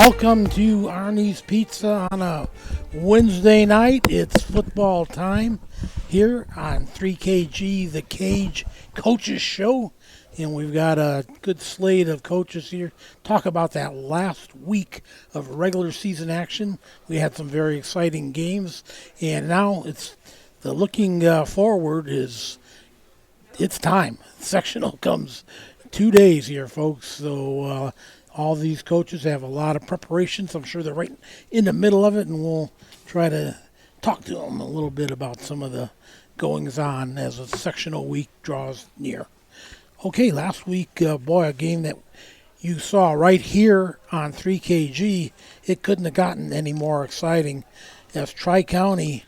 Welcome to Arnie's Pizza on a Wednesday night. It's football time here on 3KG, the Kage Coaches Show. And we've got a good slate of coaches here. Talk about that last week of regular season action. We had some very exciting games. And now it's the looking forward is it's time. Sectional comes 2 days here, folks. So all these coaches have a lot of preparations. I'm sure they're right in the middle of it, and we'll try to talk to them a little bit about some of the goings-on as a sectional week draws near. Okay, last week, a game that you saw right here on 3KG, it couldn't have gotten any more exciting as Tri-County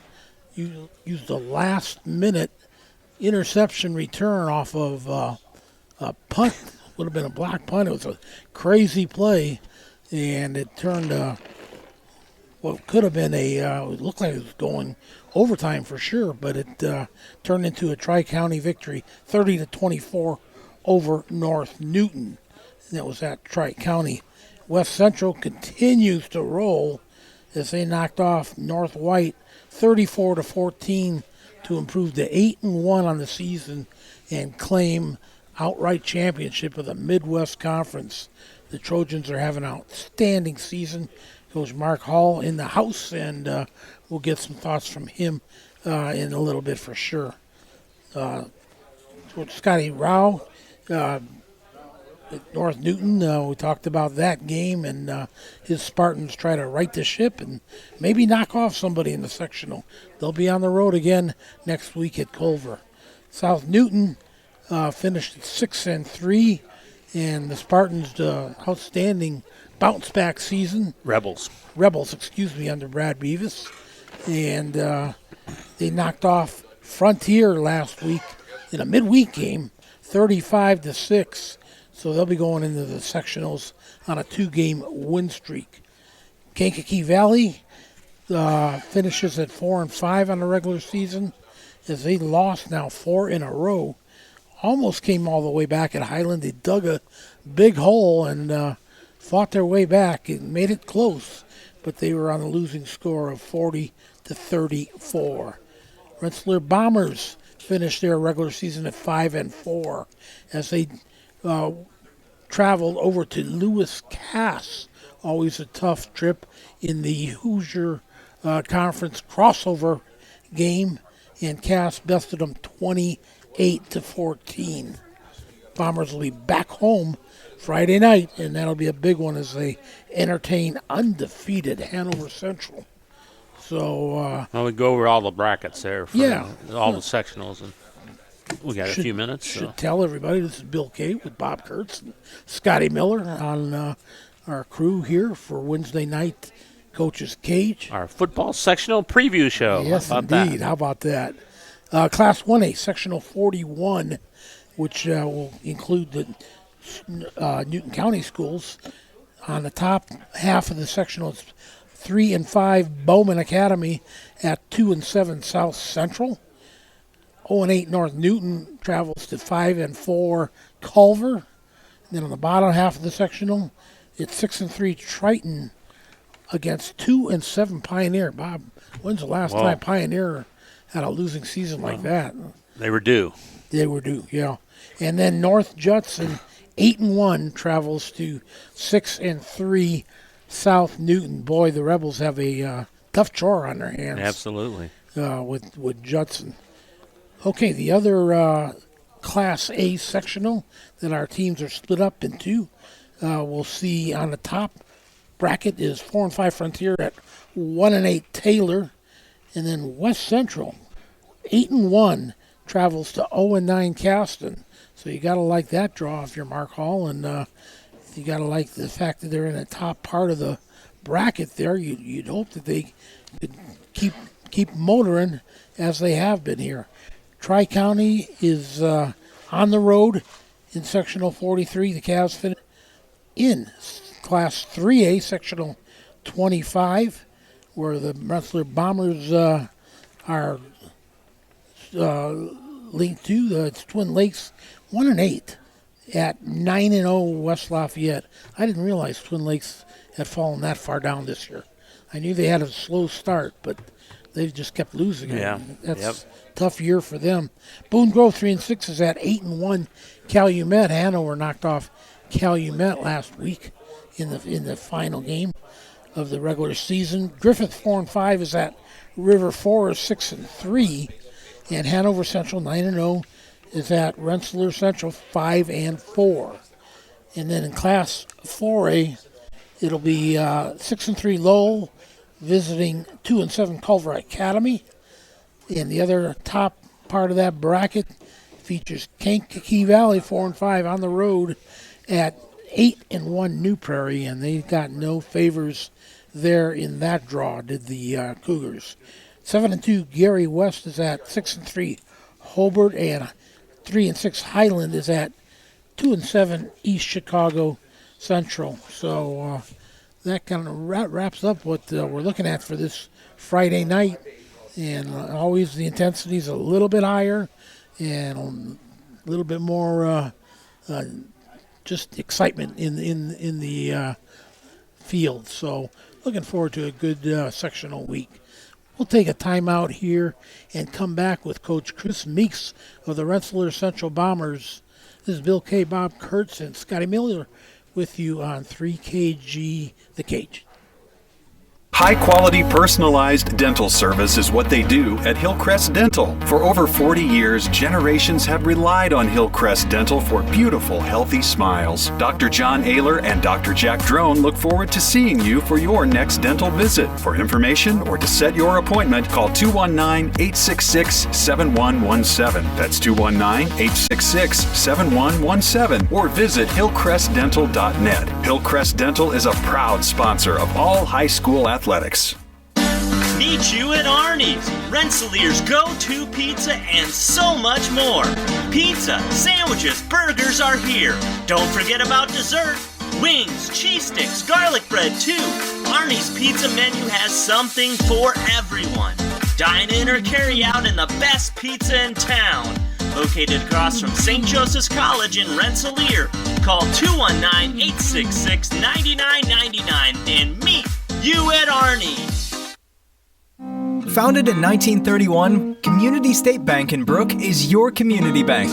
used a last-minute interception return off of a punt. Would have been a block punt. It was a crazy play, and it turned what could have been it looked like it was going overtime for sure, but it turned into a Tri-County victory, 30-24 over North Newton. And that was at Tri-County. West Central continues to roll as they knocked off North White 34-14 to improve to 8-1 on the season and claim outright championship of the Midwest Conference. The Trojans are having an outstanding season. Coach Mark Hall in the house, and we'll get some thoughts from him in a little bit for sure. Scotty Rao at North Newton, we talked about that game, and his Spartans try to right the ship and maybe knock off somebody in the sectional. They'll be on the road again next week at Culver. South Newton finished at 6-3, and the Spartans' outstanding bounce-back season. Rebels, under Brad Beavis. And they knocked off Frontier last week in a midweek game, 35-6. So they'll be going into the sectionals on a 2-game win streak. Kankakee Valley finishes at 4-5 on the regular season as they lost now 4 in a row. Almost came all the way back at Highland. They dug a big hole and fought their way back. It made it close, but they were on a losing score of 40-34. Rensselaer Bombers finished their regular season at 5-4 as they traveled over to Lewis Cass. Always a tough trip in the Hoosier Conference crossover game, and Cass bested them 28-14. Bombers will be back home Friday night, and that'll be a big one as they entertain undefeated Hanover Central. So, we go over all the brackets there for all the sectionals, and we got a few minutes. Should tell everybody this is Bill K with Bob Kurtz and Scotty Miller on our crew here for Wednesday night Coach's Cage. Our football sectional preview show. Yes, indeed. How about that? Class 1A, Sectional 41, which will include the Newton County schools. On the top half of the sectional, it's 3-5 Bowman Academy at 2-7 South Central. 0-8 North Newton travels to 5-4 Culver. And then on the bottom half of the sectional, it's 6-3 Triton against 2-7 Pioneer. Bob, when's the last time Pioneer had a losing season like that? They were due. Yeah. And then North Judson, 8-1, travels to 6-3 South Newton. Boy, the Rebels have a tough chore on their hands. Absolutely. With Judson. Okay, the other Class A sectional that our teams are split up into, we'll see on the top bracket is 4-5 Frontier at 1-8 Taylor. And then West Central, 8-1, travels to 0-9 Caston. So you got to like that draw if you're Mark Hall, and you got to like the fact that they're in the top part of the bracket there. You'd hope that they could keep motoring as they have been here. Tri-County is on the road in Sectional 43. The Cavs finish in Class 3A, Sectional 25, where the Rensselaer Bombers are linked to. It's Twin Lakes 1-8 at 9-0 West Lafayette. I didn't realize Twin Lakes had fallen that far down this year. I knew they had a slow start, but they just kept losing. Yeah. That's a tough year for them. Boone Grove 3-6 is at 8-1. Calumet, Hanover knocked off Calumet last week in the final game of the regular season. Griffith 4-5 is at River Forest 6-3, and Hanover Central 9-0 is at Rensselaer Central 5-4. And then in Class 4A, it'll be 6-3 Lowell visiting 2-7 Culver Academy. And the other top part of that bracket features Kankakee Valley 4-5 on the road at 8-1 New Prairie, and they got no favors there in that draw, did the Cougars. 7-2 Gary West is at 6-3 Hobart, and 3-6 Highland is at 2-7 East Chicago Central. So that kind of wraps up what we're looking at for this Friday night. And always the intensity is a little bit higher and a little bit more just excitement in the field. So looking forward to a good sectional week. We'll take a timeout here and come back with Coach Chris Meeks of the Rensselaer Central Bombers. This is Bill K., Bob Kurtz, and Scotty Miller with you on 3KG The Cage. High-quality, personalized dental service is what they do at Hillcrest Dental. For over 40 years, generations have relied on Hillcrest Dental for beautiful, healthy smiles. Dr. John Ayler and Dr. Jack Drone look forward to seeing you for your next dental visit. For information or to set your appointment, call 219-866-7117. That's 219-866-7117. Or visit hillcrestdental.net. Hillcrest Dental is a proud sponsor of all high school athletics. Meet you at Arnie's, Rensselaer's go-to pizza and so much more. Pizza, sandwiches, burgers are here. Don't forget about dessert. Wings, cheese sticks, garlic bread too. Arnie's pizza menu has something for everyone. Dine in or carry out in the best pizza in town. Located across from St. Joseph's College in Rensselaer. Call 219-866-9999 and meet you at Arnie's. Founded in 1931, Community State Bank in Brook is your community bank.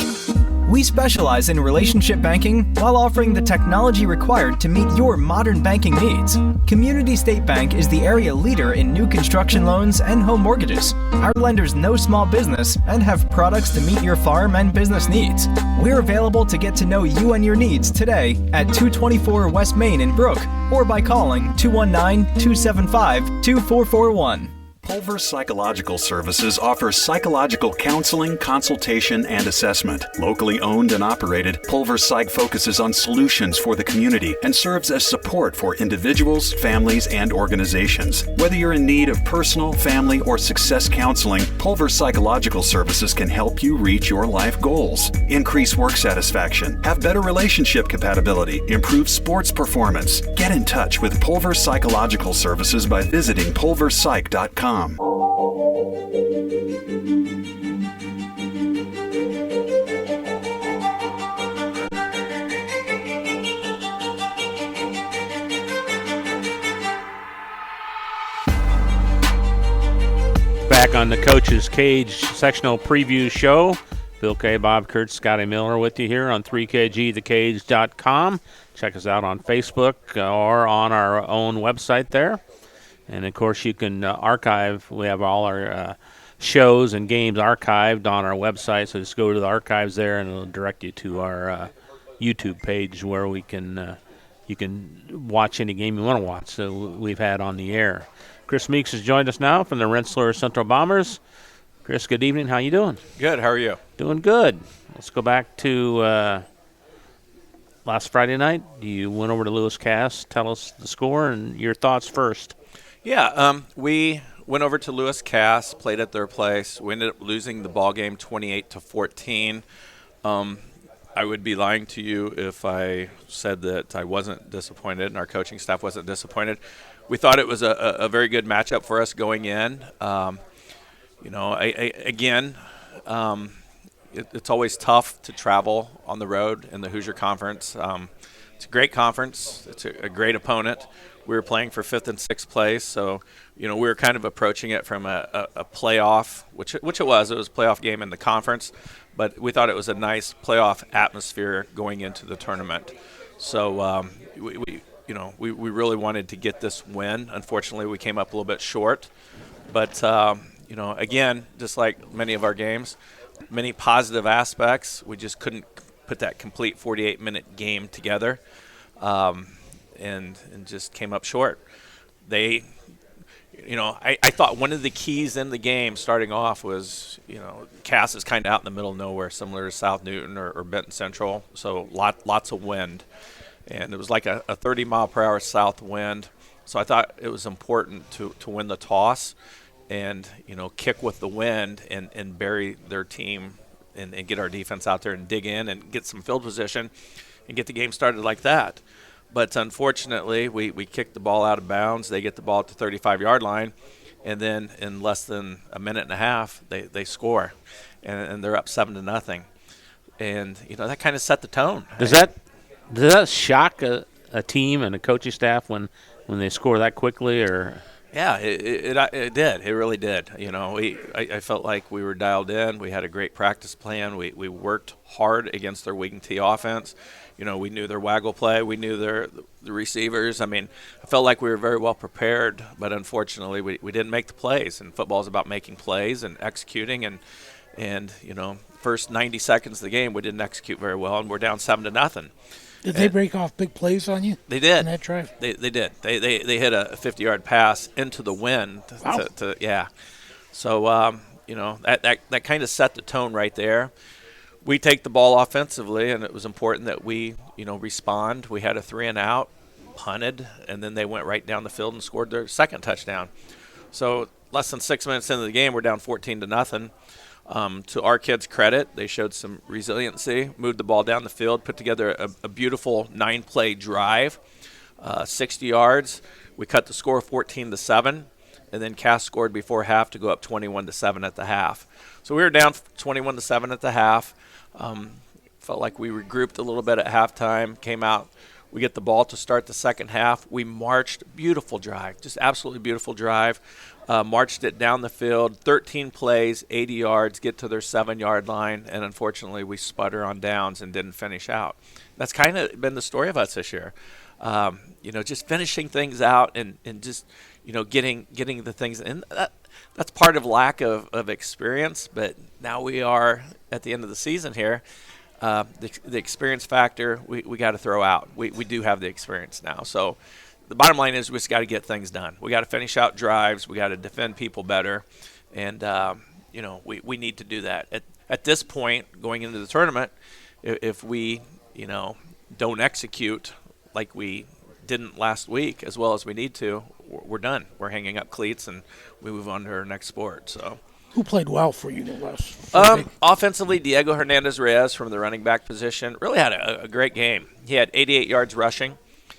We specialize in relationship banking while offering the technology required to meet your modern banking needs. Community State Bank is the area leader in new construction loans and home mortgages. Our lenders know small business and have products to meet your farm and business needs. We're available to get to know you and your needs today at 224 West Main in Brook or by calling 219-275-2441. Pulver Psychological Services offers psychological counseling, consultation, and assessment. Locally owned and operated, Pulver Psych focuses on solutions for the community and serves as support for individuals, families, and organizations. Whether you're in need of personal, family, or success counseling, Pulver Psychological Services can help you reach your life goals. Increase work satisfaction, have better relationship compatibility, improve sports performance. Get in touch with Pulver Psychological Services by visiting pulverpsych.com. Back on the Coach's Cage sectional preview show. Bill K., Bob Kurtz, Scotty Miller with you here on 3kgthecage.com. Check us out on Facebook or on our own website there. And, of course, you can archive. We have all our shows and games archived on our website. So just go to the archives there, and it'll direct you to our YouTube page where you can watch any game you want to watch that we've had on the air. Chris Meeks has joined us now from the Rensselaer Central Bombers. Chris, good evening. How you doing? Good. How are you? Doing good. Let's go back to last Friday night. You went over to Lewis Cass. Tell us the score and your thoughts first. Yeah, we went over to Lewis Cass, played at their place. We ended up losing the ball game 28-14. I would be lying to you if I said that I wasn't disappointed and our coaching staff wasn't disappointed. We thought it was a very good matchup for us going in. it's always tough to travel on the road in the Hoosier Conference. It's a great conference. It's a great opponent. We were playing for 5th and 6th place, so we were kind of approaching it from a playoff, which it was. It was a playoff game in the conference, but we thought it was a nice playoff atmosphere going into the tournament. So we really wanted to get this win. Unfortunately, we came up a little bit short, but again, just like many of our games, many positive aspects. We just couldn't put that complete 48-minute game together, and just came up short. I thought one of the keys in the game starting off was, Cass is kind of out in the middle of nowhere, similar to South Newton or Benton Central, so lots of wind. And it was like a 30-mile-per-hour south wind. So I thought it was important to win the toss and, kick with the wind and bury their team and get our defense out there and dig in and get some field position and get the game started like that. But unfortunately, we kicked the ball out of bounds. They get the ball at the 35-yard line, and then in less than a minute and a half, they score, and they're up 7-0. And, that kind of set the tone. Does that shock a team and a coaching staff when they score that quickly? Or yeah, it did. It really did. I felt like we were dialed in. We had a great practice plan. We worked hard against their wing tee offense. We knew their waggle play. We knew the receivers. I mean, I felt like we were very well prepared, but unfortunately we didn't make the plays. And football is about making plays and executing. And first 90 seconds of the game, we didn't execute very well, and we're down 7-0. Did they break off big plays on you? They did. In that drive? They did. They hit a 50-yard pass into the wind. Wow. Yeah. So, that kind of set the tone right there. We take the ball offensively, and it was important that we, respond. We had a 3-and-out, punted, and then they went right down the field and scored their second touchdown. So less than 6 minutes into the game, we're down 14-0. To our kids' credit, they showed some resiliency, moved the ball down the field, put together a beautiful 9-play drive, 60 yards. We cut the score 14-7, and then Cass scored before half to go up 21-7 at the half. So we were down 21-7 at the half. Felt like we regrouped a little bit at halftime, came out. We get the ball to start the second half. We marched, beautiful drive, just absolutely beautiful drive. Marched it down the field, 13 plays, 80 yards, get to their 7-yard line, and unfortunately we sputter on downs and didn't finish out. That's kind of been the story of us this year. Just finishing things out and just, getting the things in. That's part of lack of experience, but now we are at the end of the season here. The experience factor we got to throw out. We do have the experience now. So the bottom line is we just got to get things done. We got to finish out drives. We got to defend people better. And, we need to do that. At this point, going into the tournament, if we, don't execute like we didn't last week as well as we need to, we're done. We're hanging up cleats and we move on to our next sport. So, who played well for you last? Offensively, Diego Hernandez-Reyes from the running back position really had a great game. He had 88 yards rushing.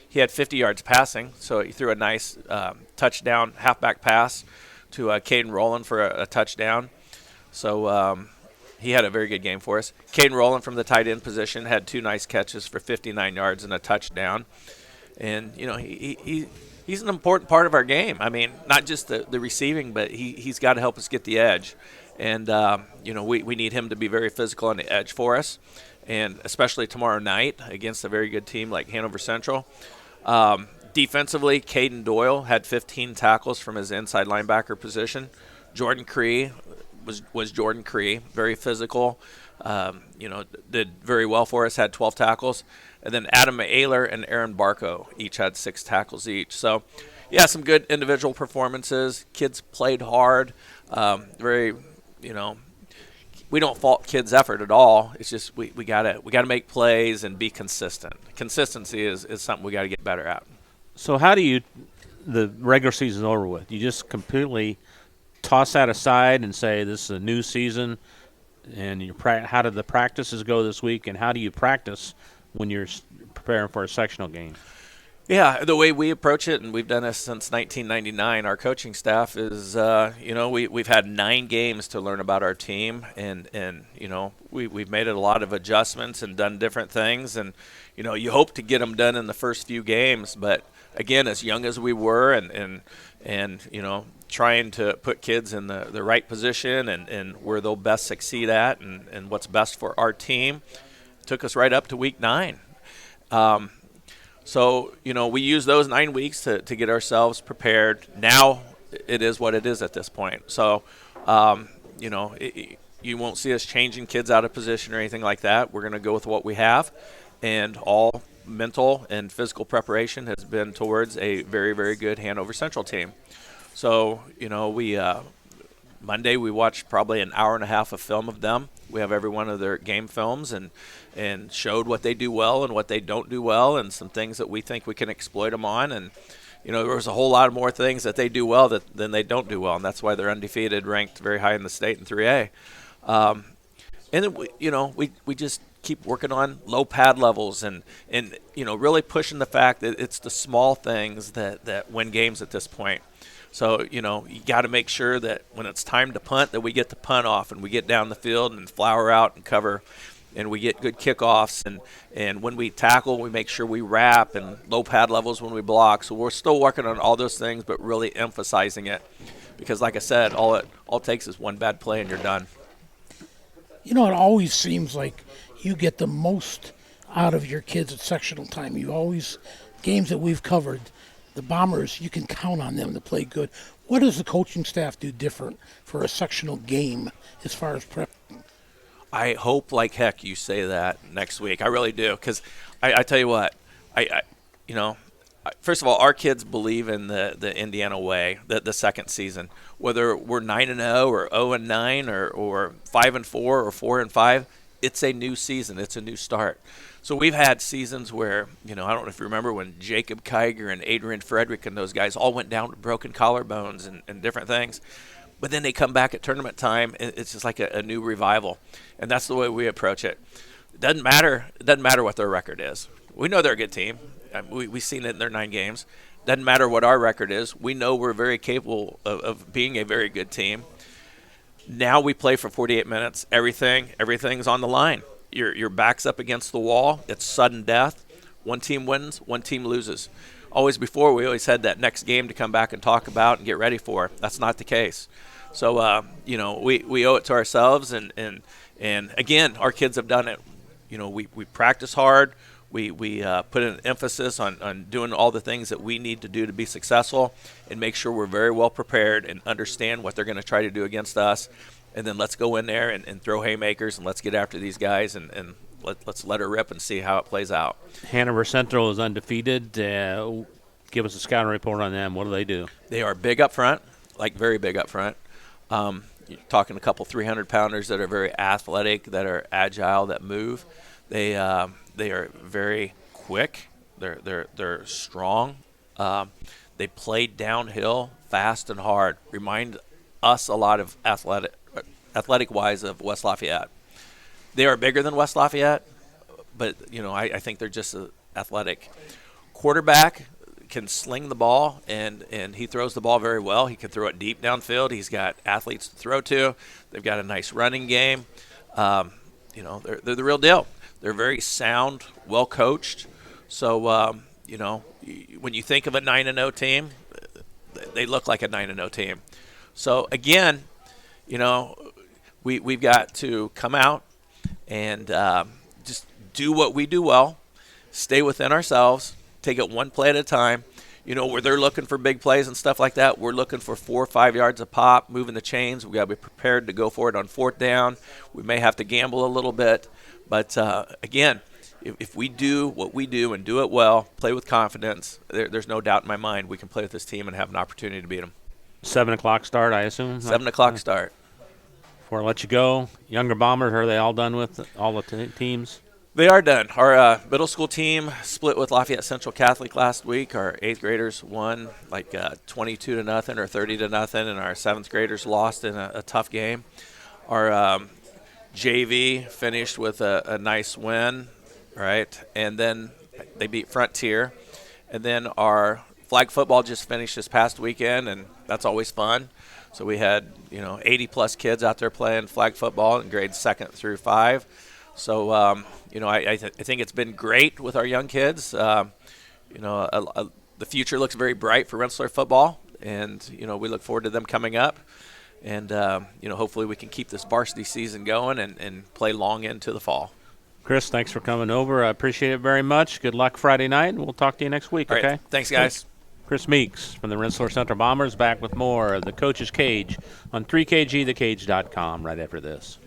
He had 50 yards passing, so he threw a nice touchdown halfback pass to Caden Rowland for a touchdown. So he had a very good game for us. Caden Rowland from the tight end position had 2 nice catches for 59 yards and a touchdown. And, he's an important part of our game. I mean, not just the receiving, but he's got to help us get the edge. And, we need him to be very physical on the edge for us, and especially tomorrow night against a very good team like Hanover Central. Defensively, Caden Doyle had 15 tackles from his inside linebacker position. Jordan Cree was Jordan Cree, very physical, did very well for us, had 12 tackles. And then Adam Ayler and Aaron Barco each had 6 tackles each. So, yeah, some good individual performances. Kids played hard. We don't fault kids' effort at all. It's just we gotta make plays and be consistent. Consistency is something we got to get better at. So how do the regular season's over with? You just completely toss that aside and say this is a new season, and how did the practices go this week, and how do you practice when you're preparing for a sectional game? Yeah, the way we approach it, and we've done this since 1999, our coaching staff is, we've had 9 games to learn about our team, and we've made a lot of adjustments and done different things, and, you hope to get them done in the first few games, but again, as young as we were and trying to put kids in the right position and where they'll best succeed at and what's best for our team, took us right up to week 9. So, we use those 9 weeks to get ourselves prepared. Now it is what it is at this point. So, you won't see us changing kids out of position or anything like that. We're going to go with what we have. And all mental and physical preparation has been towards a very, very good Hanover Central team. So, we Monday we watched probably an hour and a half of film of them. We have every one of their game films and showed what they do well and what they don't do well and some things that we think we can exploit them on. And, there was a whole lot more things that they do well than they don't do well, and that's why they're undefeated, ranked very high in the state in 3A. And then, we just keep working on low pad levels and really pushing the fact that it's the small things that win games at this point. So, you got to make sure that when it's time to punt, that we get the punt off and we get down the field and flower out and cover, and we get good kickoffs. And when we tackle, we make sure we wrap and low pad levels when we block. So we're still working on all those things, but really emphasizing it. Because, like I said, all it takes is one bad play and you're done. It always seems like you get the most out of your kids at sectional time. Games that we've covered, the Bombers, you can count on them to play good. What does the coaching staff do different for a sectional game as far as prep? I hope like heck you say that next week. I really do, because I tell you what, first of all, our kids believe in the Indiana way, the second season. Whether we're 9-0 or 0-9 or 5-4 or 4-5, it's a new season. It's a new start. So we've had seasons where, I don't know if you remember when Jacob Kage and Adrian Frederick and those guys all went down with broken collarbones and different things. But then they come back at tournament time, and it's just like a new revival. And that's the way we approach it. It doesn't matter what their record is. We know they're a good team. We've seen it in their 9 games. Doesn't matter what our record is. We know we're very capable of being a very good team. Now we play for 48 minutes. Everything's on the line. Your back's up against the wall. It's sudden death. One team wins, one team loses. We always had that next game to come back and talk about and get ready for. That's not the case. So, we owe it to ourselves. And again, our kids have done it. We practice hard. We put an emphasis on doing all the things that we need to do to be successful and make sure we're very well prepared and understand what they're going to try to do against us. And then let's go in there and throw haymakers, and let's get after these guys and let's let her rip and see how it plays out. Hanover Central is undefeated. Give us a scouting report on them. What do they do? They are big up front, like very big up front. You're talking a couple 300-pounders that are very athletic, that are agile, that move. They are very quick. They're strong. They play downhill, fast and hard. Remind us a lot of athletic-wise of West Lafayette. They are bigger than West Lafayette, but I think they're just athletic. Quarterback can sling the ball, and he throws the ball very well. He can throw it deep downfield. He's got athletes to throw to. They've got a nice running game. They're the real deal. They're very sound, well coached. So when you think of a 9-0 team, they look like a 9-0 team. So again, we've got to come out and just do what we do well, stay within ourselves, take it one play at a time. Where they're looking for big plays and stuff like that, we're looking for 4 or 5 yards a pop, moving the chains. We've got to be prepared to go for it on 4th down. We may have to gamble a little bit. But, again, if we do what we do and do it well, play with confidence, there's no doubt in my mind we can play with this team and have an opportunity to beat them. 7 o'clock start, I assume? 7 o'clock start. Before I let you go, younger Bombers, are they all done with all the teams? They are done. Our middle school team split with Lafayette Central Catholic last week. Our 8th graders won 22-0 or 30-0, and our 7th graders lost in a tough game. Our JV finished with a nice win, right? And then they beat Frontier. And then our flag football just finished this past weekend, and that's always fun. So we had 80-plus kids out there playing flag football in grades 2nd through 5. So I think it's been great with our young kids. The future looks very bright for Rensselaer football, and we look forward to them coming up. And hopefully we can keep this varsity season going and play long into the fall. Chris, thanks for coming over. I appreciate it very much. Good luck Friday night, and we'll talk to you next week, All okay? right. Thanks, guys. Chris Meeks from the Rensselaer Central Bombers, back with more of the Coach's Cage on 3kgthecage.com right after this.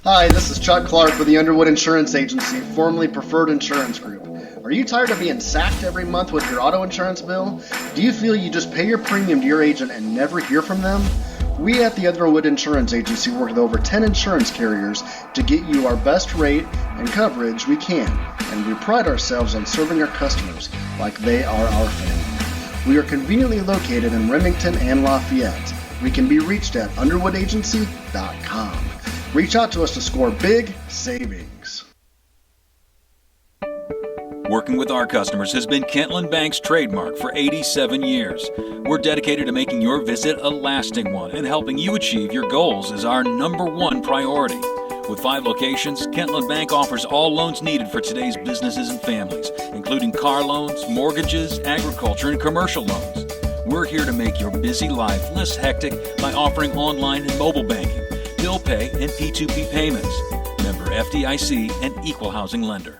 Hi, this is Chuck Clark with the Underwood Insurance Agency, formerly Preferred Insurance Group. Are you tired of being sacked every month with your auto insurance bill? Do you feel you just pay your premium to your agent and never hear from them? We at the Underwood Insurance Agency work with over 10 insurance carriers to get you our best rate and coverage we can, and we pride ourselves on serving our customers like they are our family. We are conveniently located in Remington and Lafayette. We can be reached at underwoodagency.com. Reach out to us to score big savings. Working with our customers has been Kentland Bank's trademark for 87 years. We're dedicated to making your visit a lasting one, and helping you achieve your goals is our #1 priority. With 5 locations, Kentland Bank offers all loans needed for today's businesses and families, including car loans, mortgages, agriculture, and commercial loans. We're here to make your busy life less hectic by offering online and mobile banking, bill pay, and P2P payments. Member FDIC and equal housing lender.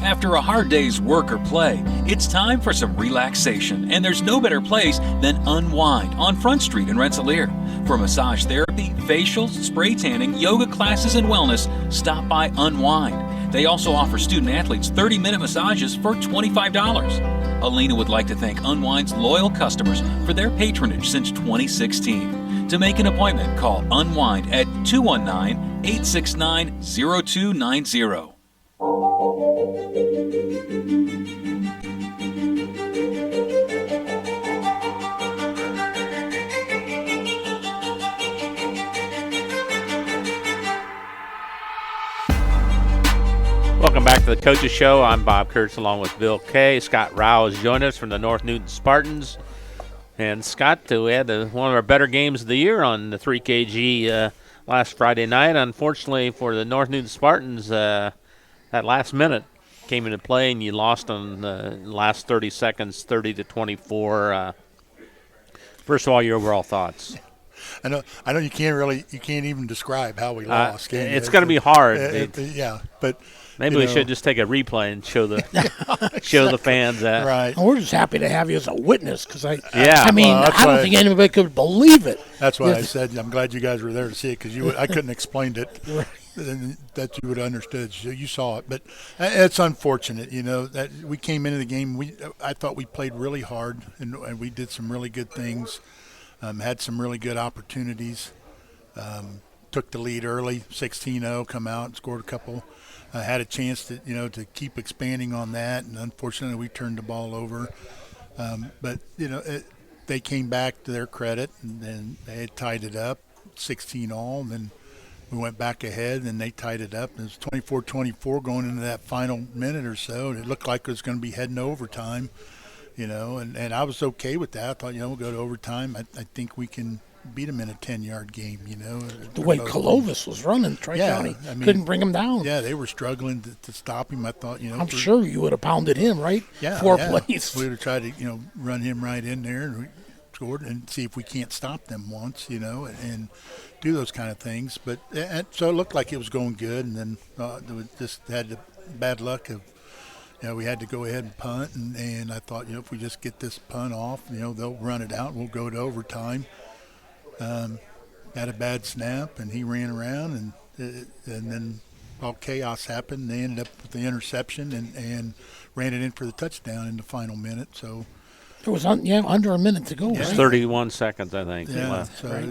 After a hard day's work or play, it's time for some relaxation, and there's no better place than Unwind on Front Street in Rensselaer. For massage therapy, facials, spray tanning, yoga classes, and wellness, stop by Unwind. They also offer student-athletes 30-minute massages for $25. Alina would like to thank Unwind's loyal customers for their patronage since 2016. To make an appointment, call Unwind at 219-869-0290. Welcome back to the Coaches Show. I'm Bob Kurtz along with Bill Kay. Scott Rao has joined us from the North Newton Spartans. And Scott, we had one of our better games of the year on the 3KG last Friday night. Unfortunately for the North Newton Spartans, that last minute came into play and you lost on the last 30 seconds, 30-24. First of all, your overall thoughts. I know you can't even describe how we lost. It's going to be hard. But maybe we should just take a replay and show the fans that. Right. We're just happy to have you as a witness because I don't think anybody could believe it. That's why I said I'm glad you guys were there to see it, because I couldn't explain it that you would have understood. So you saw it, but it's unfortunate, that we came into the game. I thought we played really hard and we did some really good things. Had some really good opportunities. Took the lead early, 16-0, come out and scored a couple. Had a chance to keep expanding on that, and unfortunately we turned the ball over. But they came back to their credit, and then they had tied it up, 16-all, and then we went back ahead, and they tied it up. And it was 24-24 going into that final minute or so, and it looked like it was going to be heading to overtime. And I was okay with that. I thought, we'll go to overtime. I think we can beat them in a 10-yard game, The way Clovis was running, Tri-County couldn't bring him down. Yeah, they were struggling to stop him. I thought, I'm sure you would have pounded him, right? Yeah. 4 plays. We would have tried to, run him right in there and we scored and see if we can't stop them once, and do those kind of things. But so it looked like it was going good, and then we just had the bad luck of, we had to go ahead and punt, and I thought, if we just get this punt off, they'll run it out and we'll go to overtime. Had a bad snap, and he ran around, and then all chaos happened. They ended up with the interception and ran it in for the touchdown in the final minute. So it was under a minute to go. It was right? 31 seconds, I think. Yeah,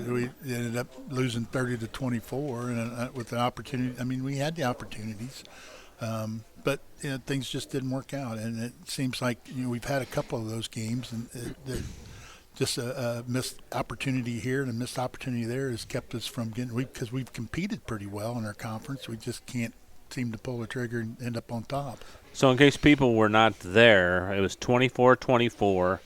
we ended up losing 30-24, and with the opportunity. I mean, we had the opportunities. But things just didn't work out, and it seems like we've had a couple of those games, and just a missed opportunity here and a missed opportunity there has kept us from getting. Because we've competed pretty well in our conference, we just can't seemed to pull the trigger and end up on top. So in case people were not there, it was 24-24.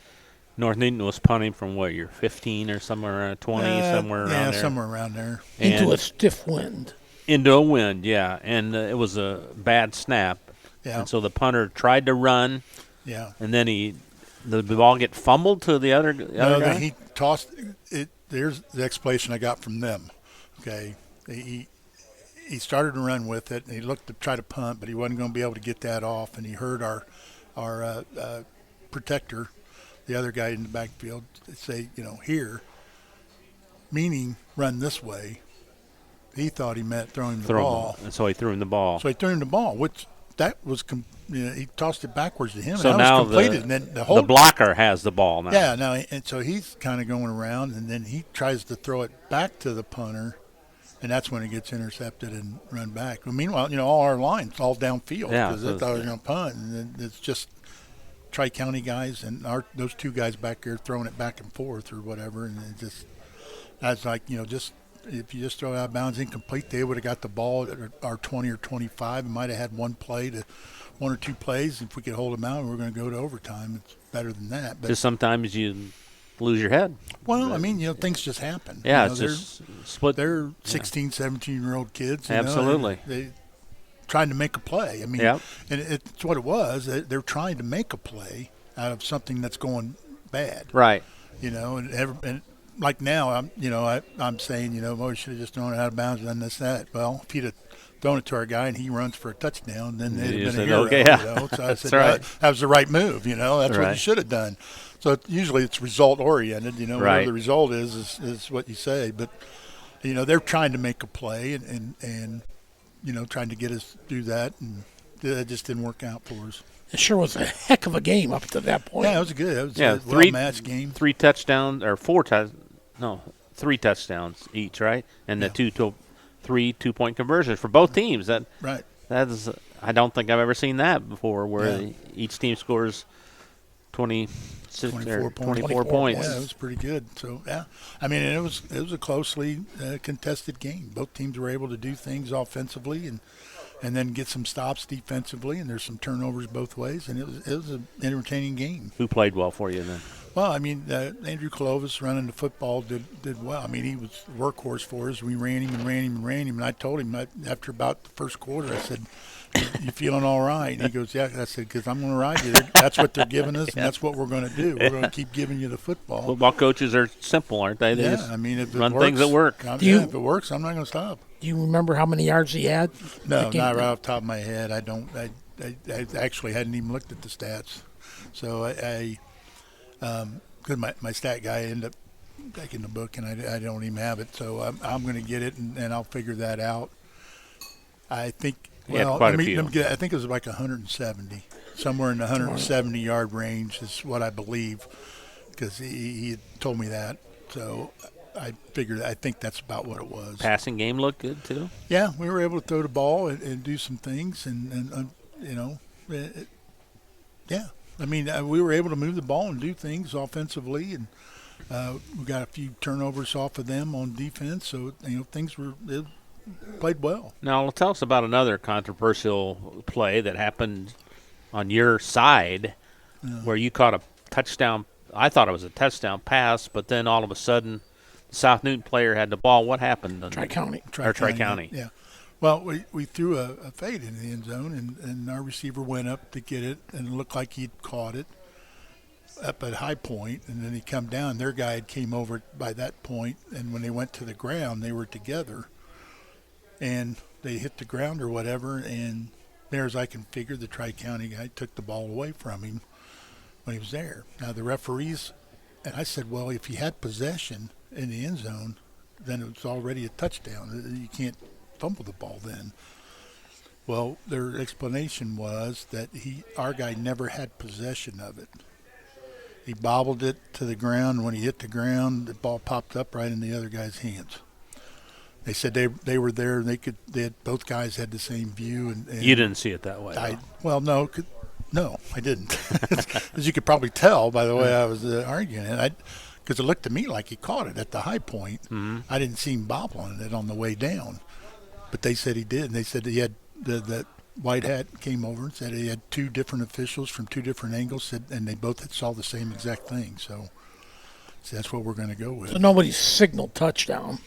North Newton was punting from what, your 15 or somewhere around 20, somewhere around there? Yeah, somewhere around there. Into a stiff wind. Into a wind, yeah. And it was a bad snap. Yeah. And so the punter tried to run. Yeah. And then the ball get fumbled to the other guy? He tossed it. There's the explanation I got from them. Okay. He started to run with it, and he looked to try to punt, but he wasn't going to be able to get that off. And he heard our protector, the other guy in the backfield, say, here, meaning run this way. He thought he meant throwing the ball. And so he threw him the ball. Which that was, he tossed it backwards to him. So and that now was completed. And then the blocker has the ball now. Yeah, and so he's kind of going around, and then he tries to throw it back to the punter, and that's when it gets intercepted and run back. Well, meanwhile, all our lines all downfield because they thought they were going to punt, and then it's just Tri-County guys and those two guys back there throwing it back and forth or whatever, and it just that's like just if you just throw it out of bounds incomplete, they would have got the ball at our 20 or 25 and might have had one or two plays. If we could hold them out, we're going to go to overtime. It's better than that. But just sometimes you lose your head. Well, things just happen. Yeah, it's just split. They're 16, 17-year-old kids. Absolutely. They trying to make a play. And it's what it was. They're trying to make a play out of something that's going bad. Right. And like now, I'm saying, we should have just thrown it out of bounds and done this, that. Well, if he'd have thrown it to our guy and he runs for a touchdown, then they'd have been a hero. Okay, yeah. So I said, that was the right move. That's what you should have done. So usually it's result oriented. Whatever the result is what you say. But they're trying to make a play and trying to get us to do that, and that just didn't work out for us. It sure was a heck of a game up to that point. Yeah, it was good. It was a well-matched game. 3 touchdowns or 3 touchdowns each, right? And the 3 2-point conversions for both teams. That is, I don't think I've ever seen that before, where each team scores 24 points. Yeah, it was pretty good. So it was a closely contested game. Both teams were able to do things offensively and then get some stops defensively, and there's some turnovers both ways, and it was an entertaining game. Who played well for you then? Well, Andrew Clovis running the football did well. He was a workhorse for us. We ran him, and I told him after about the first quarter, I said, "You feeling all right?" And he goes, "Yeah." I said, "Because I'm going to ride you. That's what they're giving us, and that's what we're going to do. We're going to keep giving you the football." Football coaches are simple, aren't they? They just if run it works, things that work. If it works, I'm not going to stop. Do you remember how many yards he had? No, not right off the top of my head. I don't. I actually hadn't even looked at the stats. So because my stat guy ended up back in the book, and I don't even have it. So I'm going to get it, and I'll figure that out. I think. Well, quite a few. I think it was like 170, somewhere in the 170-yard range is what I believe, because he had told me that. So I think that's about what it was. Passing game looked good too. Yeah, we were able to throw the ball and do some things, and we were able to move the ball and do things offensively, and we got a few turnovers off of them on defense. So things played well. Now tell us about another controversial play that happened on your side, where you caught a touchdown. I thought it was a touchdown pass, but then all of a sudden, the South Newton player had the ball. What happened? Tri-County. Yeah. Well, we threw a fade in the end zone, and our receiver went up to get it, and it looked like he'd caught it up at high point, and then he come down. Their guy had came over by that point, and when they went to the ground, they were together, and they hit the ground or whatever, and there as I can figure, the Tri-County guy took the ball away from him when he was there. Now, the referees, and I said, well, if he had possession in the end zone, then it was already a touchdown. You can't fumble the ball then. Well, their explanation was that our guy never had possession of it. He bobbled it to the ground. When he hit the ground, the ball popped up right in the other guy's hands. They said they were there. Both guys had the same view. And you didn't see it that way. No, I didn't. As you could probably tell by the way I was arguing it, because it looked to me like he caught it at the high point. Mm-hmm. I didn't see him bobbling it on the way down, but they said he did. And they said he had that white hat came over and said he had two different officials from two different angles, and they both saw the same exact thing. So that's what we're going to go with. So nobody's signaled touchdown.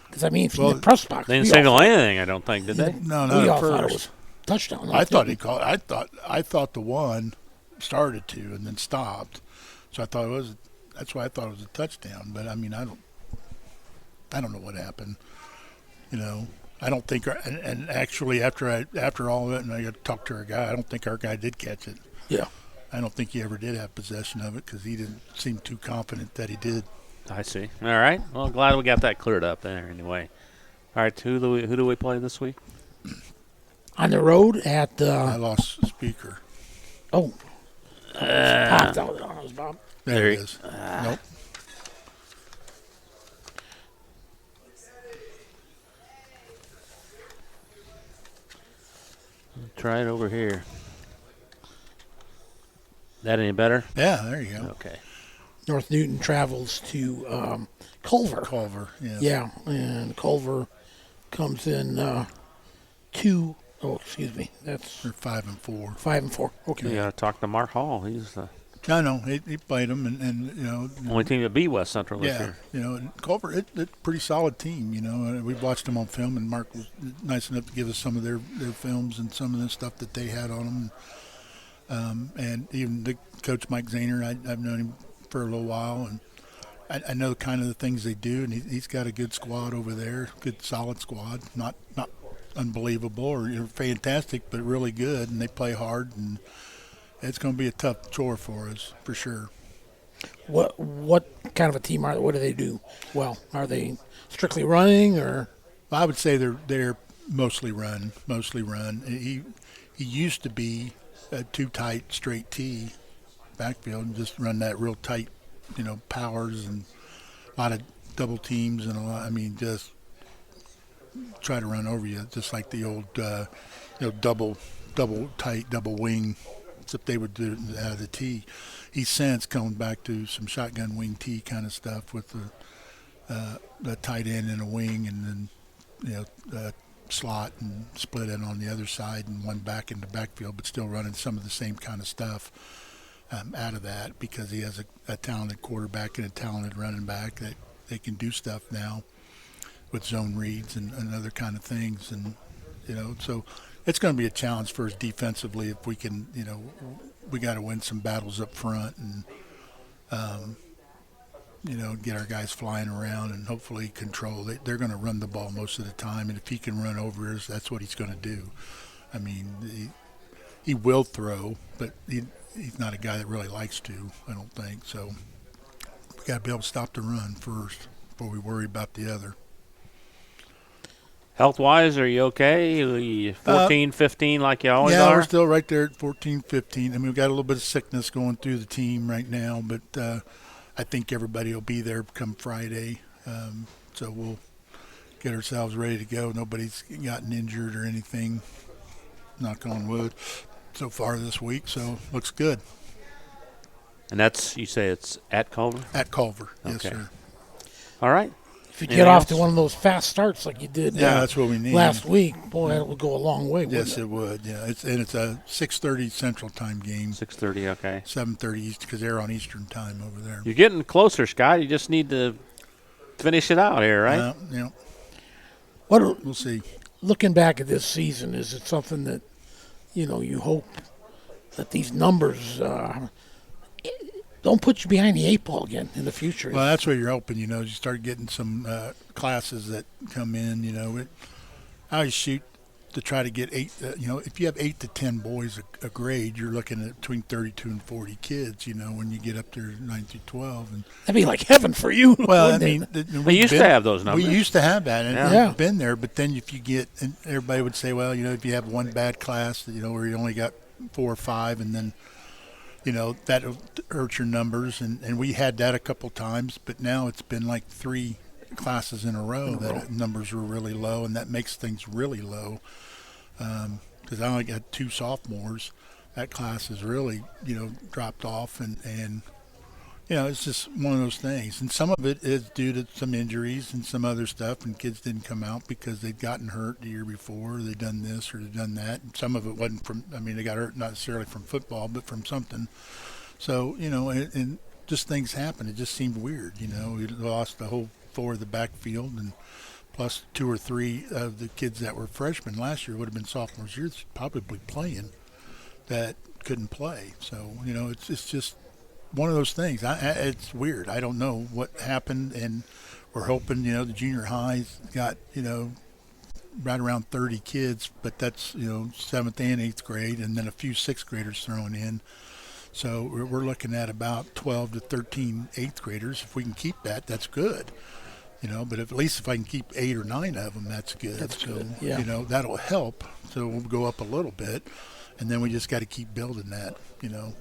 Because, I mean, from the press box. They didn't signal anything, I don't think, did they? No, we not all at thought it first. was touchdown. I thought he called. I thought the one started to and then stopped. So I thought it was. That's why I thought it was a touchdown. But I mean, I don't know what happened. You know, I don't think. And actually, after all of it, and I got to talk to our guy. I don't think our guy did catch it. Yeah. I don't think he ever did have possession of it because he didn't seem too confident that he did. I see. All right. Well, glad we got that cleared up there anyway. All right, who do we play this week? On the road at I lost speaker. Oh. Popped out on us, Bob. There it is. Nope. Try it over here. That any better? Yeah, there you go. Okay. North Newton travels to Culver. Culver, yes. Yeah, and Culver comes in that's They're 5-4. 5-4. Okay. You got to talk to Mark Hall. He's the I know he played them, and you know, only team to beat West Central this year. You know, and Culver, it's a pretty solid team. You know, we watched them on film, and Mark was nice enough to give us some of their films and some of the stuff that they had on them. And even the coach Mike Zahner, I've known him for a little while, and I know kind of the things they do, and he's got a good squad over there, good solid squad, not unbelievable or fantastic, but really good, and they play hard, and it's going to be a tough chore for us for sure. What kind of a team are they? What do they do? Well, are they strictly running or? I would say they're mostly run. He used to be a too tight straight T backfield and just run that real tight, you know, powers and a lot of double teams and a lot. I mean, just try to run over you, just like the old, double tight, double wing. Except they would do it out of the T. He's since come back to some shotgun wing T kind of stuff with the tight end and a wing, and then slot and split in on the other side and one back in the backfield, but still running some of the same kind of stuff out of that because he has a talented quarterback and a talented running back that they can do stuff now with zone reads and other kind of things, and so. It's going to be a challenge for us defensively if we can, we got to win some battles up front and, get our guys flying around and hopefully control. They're going to run the ball most of the time, and if he can run over us, that's what he's going to do. I mean, he will throw, but he's not a guy that really likes to, I don't think. So we got to be able to stop the run first before we worry about the other. Health-wise, are you okay? Are you 14, 15 like you always are? Yeah, we're still right there at 14, 15. I mean, we've got a little bit of sickness going through the team right now, but I think everybody will be there come Friday. So we'll get ourselves ready to go. Nobody's gotten injured or anything, knock on wood, so far this week. So looks good. And you say it's at Culver? At Culver, yes, okay. sir. All right. If you get off to one of those fast starts like you did that's what we need. last week, boy, that would go a long way, wouldn't Yes, it would, yeah. It's a 6:30 Central Time game. 6:30, okay. 7:30 East, because they're on Eastern Time over there. You're getting closer, Scott. You just need to finish it out here, right? Yeah. We'll see. Looking back at this season, is it something that, you hope that these numbers don't put you behind the eight ball again in the future? Well, that's what you're hoping, you start getting some classes that come in, I always shoot to try to get 8, if you have 8 to 10 boys a grade, you're looking at between 32 and 40 kids, when you get up there 9 through 12. And that'd be like heaven for you. Well, I mean, we used to have those numbers. We used to have that, and yeah. we've been there, but then if you get, and everybody would say, well, if you have one bad class, where you only got 4 or 5, and then that hurts your numbers, and we had that a couple times, but now it's been like 3 classes in a row that numbers were really low, and that makes things really low. Because I only got 2 sophomores, that class has really dropped off, and it's just one of those things. And some of it is due to some injuries and some other stuff, and kids didn't come out because they'd gotten hurt the year before, or they'd done this or they'd done that. And some of it wasn't from, they got hurt not necessarily from football, but from something. So, and just things happen. It just seemed weird, We lost the whole 4 of the backfield, and plus 2 or 3 of the kids that were freshmen last year would have been sophomores years probably playing that couldn't play. So, it's just one of those things. It's weird. I don't know what happened, and we're hoping, the junior highs got, right around 30 kids, but that's, 7th and 8th grade, and then a few 6th graders thrown in. So we're looking at about 12 to 13 8th graders. If we can keep that, that's good. But at least if I can keep 8 or 9 of them, that's good. That's so, good. Yeah. That'll help. So we'll go up a little bit, and then we just got to keep building that,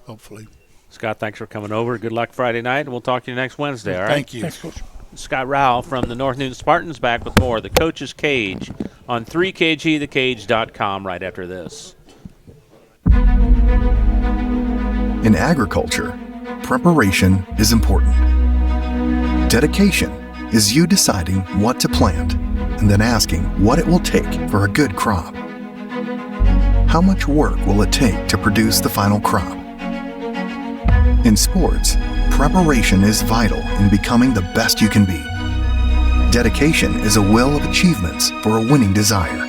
hopefully. Scott, thanks for coming over. Good luck Friday night, and we'll talk to you next Wednesday, all right? Thank you. Thanks, Coach. Scott Rowell from the North Newton Spartans back with more. The Coach's Cage on 3kgthecage.com right after this. In agriculture, preparation is important. Dedication is you deciding what to plant and then asking what it will take for a good crop. How much work will it take to produce the final crop? In sports, preparation is vital in becoming the best you can be. Dedication is a well of achievements for a winning desire.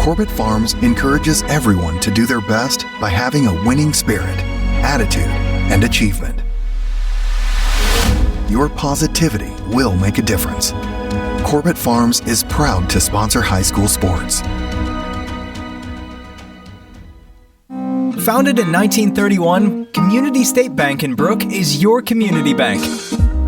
Corbett Farms encourages everyone to do their best by having a winning spirit, attitude, and achievement. Your positivity will make a difference. Corbett Farms is proud to sponsor high school sports. Founded in 1931, Community State Bank in Brook is your community bank.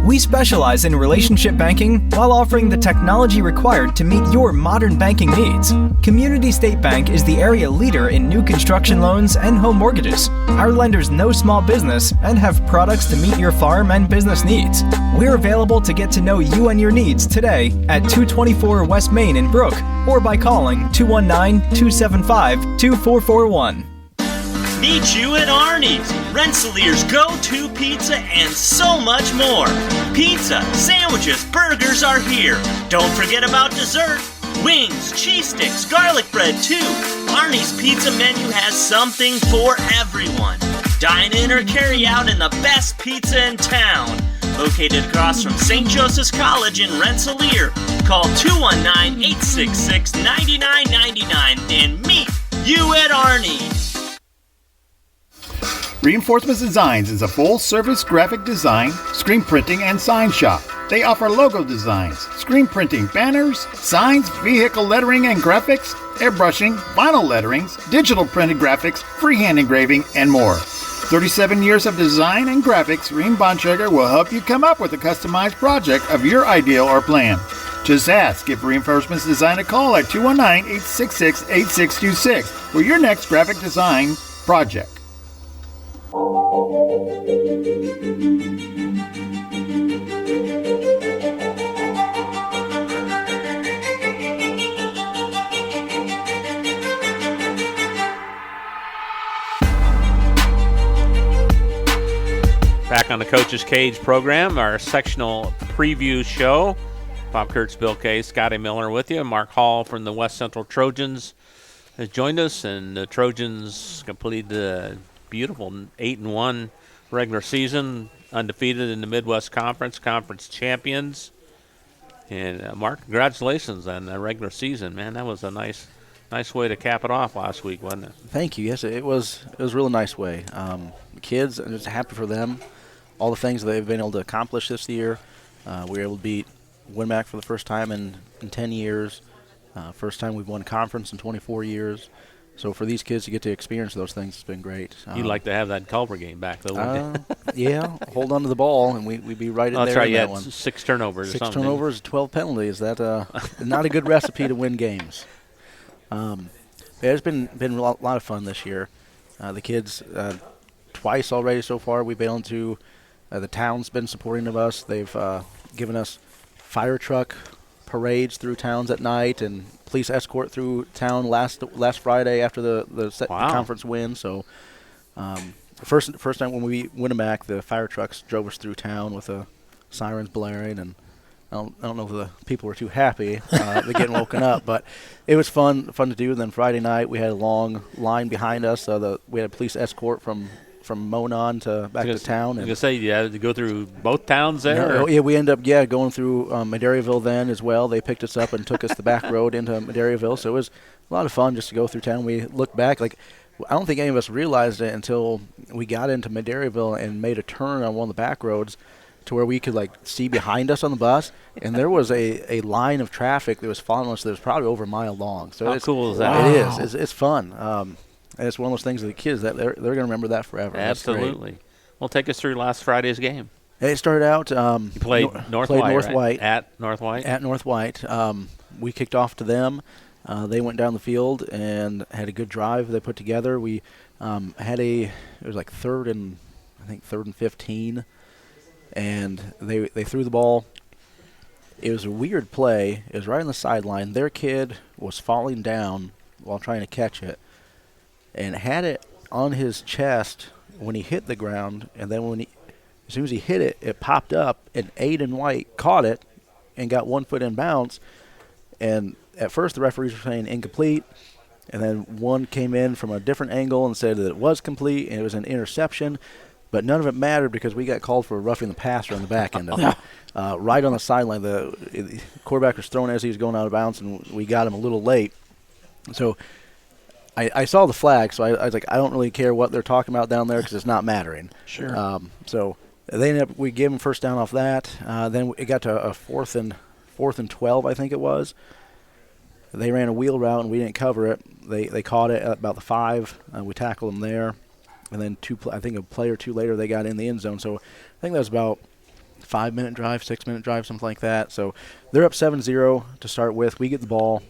We specialize in relationship banking while offering the technology required to meet your modern banking needs. Community State Bank is the area leader in new construction loans and home mortgages. Our lenders know small business and have products to meet your farm and business needs. We're available to get to know you and your needs today at 224 West Main in Brook, or by calling 219-275-2441. Meet you at Arnie's, Rensselaer's go-to pizza and so much more. Pizza, sandwiches, burgers are here. Don't forget about dessert. Wings, cheese sticks, garlic bread too. Arnie's pizza menu has something for everyone. Dine in or carry out in the best pizza in town. Located across from St. Joseph's College in Rensselaer. Call 219-866-9999 and meet you at Arnie's. Reinforcements Designs is a full-service graphic design, screen printing, and sign shop. They offer logo designs, screen printing, banners, signs, vehicle lettering and graphics, airbrushing, vinyl letterings, digital printed graphics, freehand engraving, and more. 37 years of design and graphics, Reem Bontrager will help you come up with a customized project of your ideal or plan. Just ask, give Reinforcements Design a call at 219-866-8626 for your next graphic design project. Back on the Coach's Cage program, our sectional preview show. Bob Kurtz, Bill Kay, Scotty Miller with you. Mark Hall from the West Central Trojans has joined us, and the Trojans completed the beautiful 8-1 regular season, undefeated in the Midwest Conference champions. And Mark, congratulations on the regular season, man. That was a nice way to cap it off last week, wasn't it? Thank you. Yes, it was a really nice way. The kids, I'm just happy for them. All the things they've been able to accomplish this year. We were able to beat Winmac for the first time in 10 years. First time we've won conference in 24 years. So for these kids to get to experience those things, it's been great. You'd like to have that Culver game back, though, wouldn't you? Yeah, hold on to the ball, and we'd be right in there. That's right, in yeah, that one. 6 turnovers. Six turnovers, 12 penalties. That not a good recipe to win games. Yeah, it's been a lot of fun this year. The kids, twice already so far, we've been able to. The town's been supporting of us. They've given us fire truck parades through towns at night and police escort through town last Friday after the conference win. So First time when we went back, the fire trucks drove us through town with the sirens blaring, and I don't know if the people were too happy to getting woken up, but it was fun to do. And then Friday night we had a long line behind us. We had a police escort from Monon to back to town. I was going to say, you had to go through both towns there? No, yeah, we ended up going through Madeiraville then as well. They picked us up and took us the back road into Madeiraville, so it was a lot of fun just to go through town. We looked back, I don't think any of us realized it until we got into Madeiraville and made a turn on one of the back roads to where we could see behind us on the bus, and there was a line of traffic that was following us that was probably over a mile long. So how cool is that? It is. It's fun. And it's one of those things that the kids, that they're going to remember that forever. Absolutely. Well, take us through last Friday's game. It started out. You played North White. At North White. At North White. We kicked off to them. They went down the field and had a good drive they put together. We had it was third and 15, and they threw the ball. It was a weird play. It was right on the sideline. Their kid was falling down while trying to catch it, and had it on his chest when he hit the ground, and then as soon as he hit it, it popped up, and Aiden White caught it and got 1 foot in bounds. And at first the referees were saying incomplete, and then one came in from a different angle and said that it was complete and it was an interception, but none of it mattered because we got called for roughing the passer on the back end of it. Right on the sideline, the quarterback was thrown as he was going out of bounds, and we got him a little late. So I saw the flag, so I was like, I don't really care what they're talking about down there because it's not mattering. Sure. So we gave them first down off that. Then it got to a fourth and 12, I think it was. They ran a wheel route, and we didn't cover it. They caught it at about the 5. We tackled them there. And then I think a play or two later, they got in the end zone. So I think that was about 5-minute drive, 6-minute drive, something like that. So they're up 7-0 to start with. We get the ball.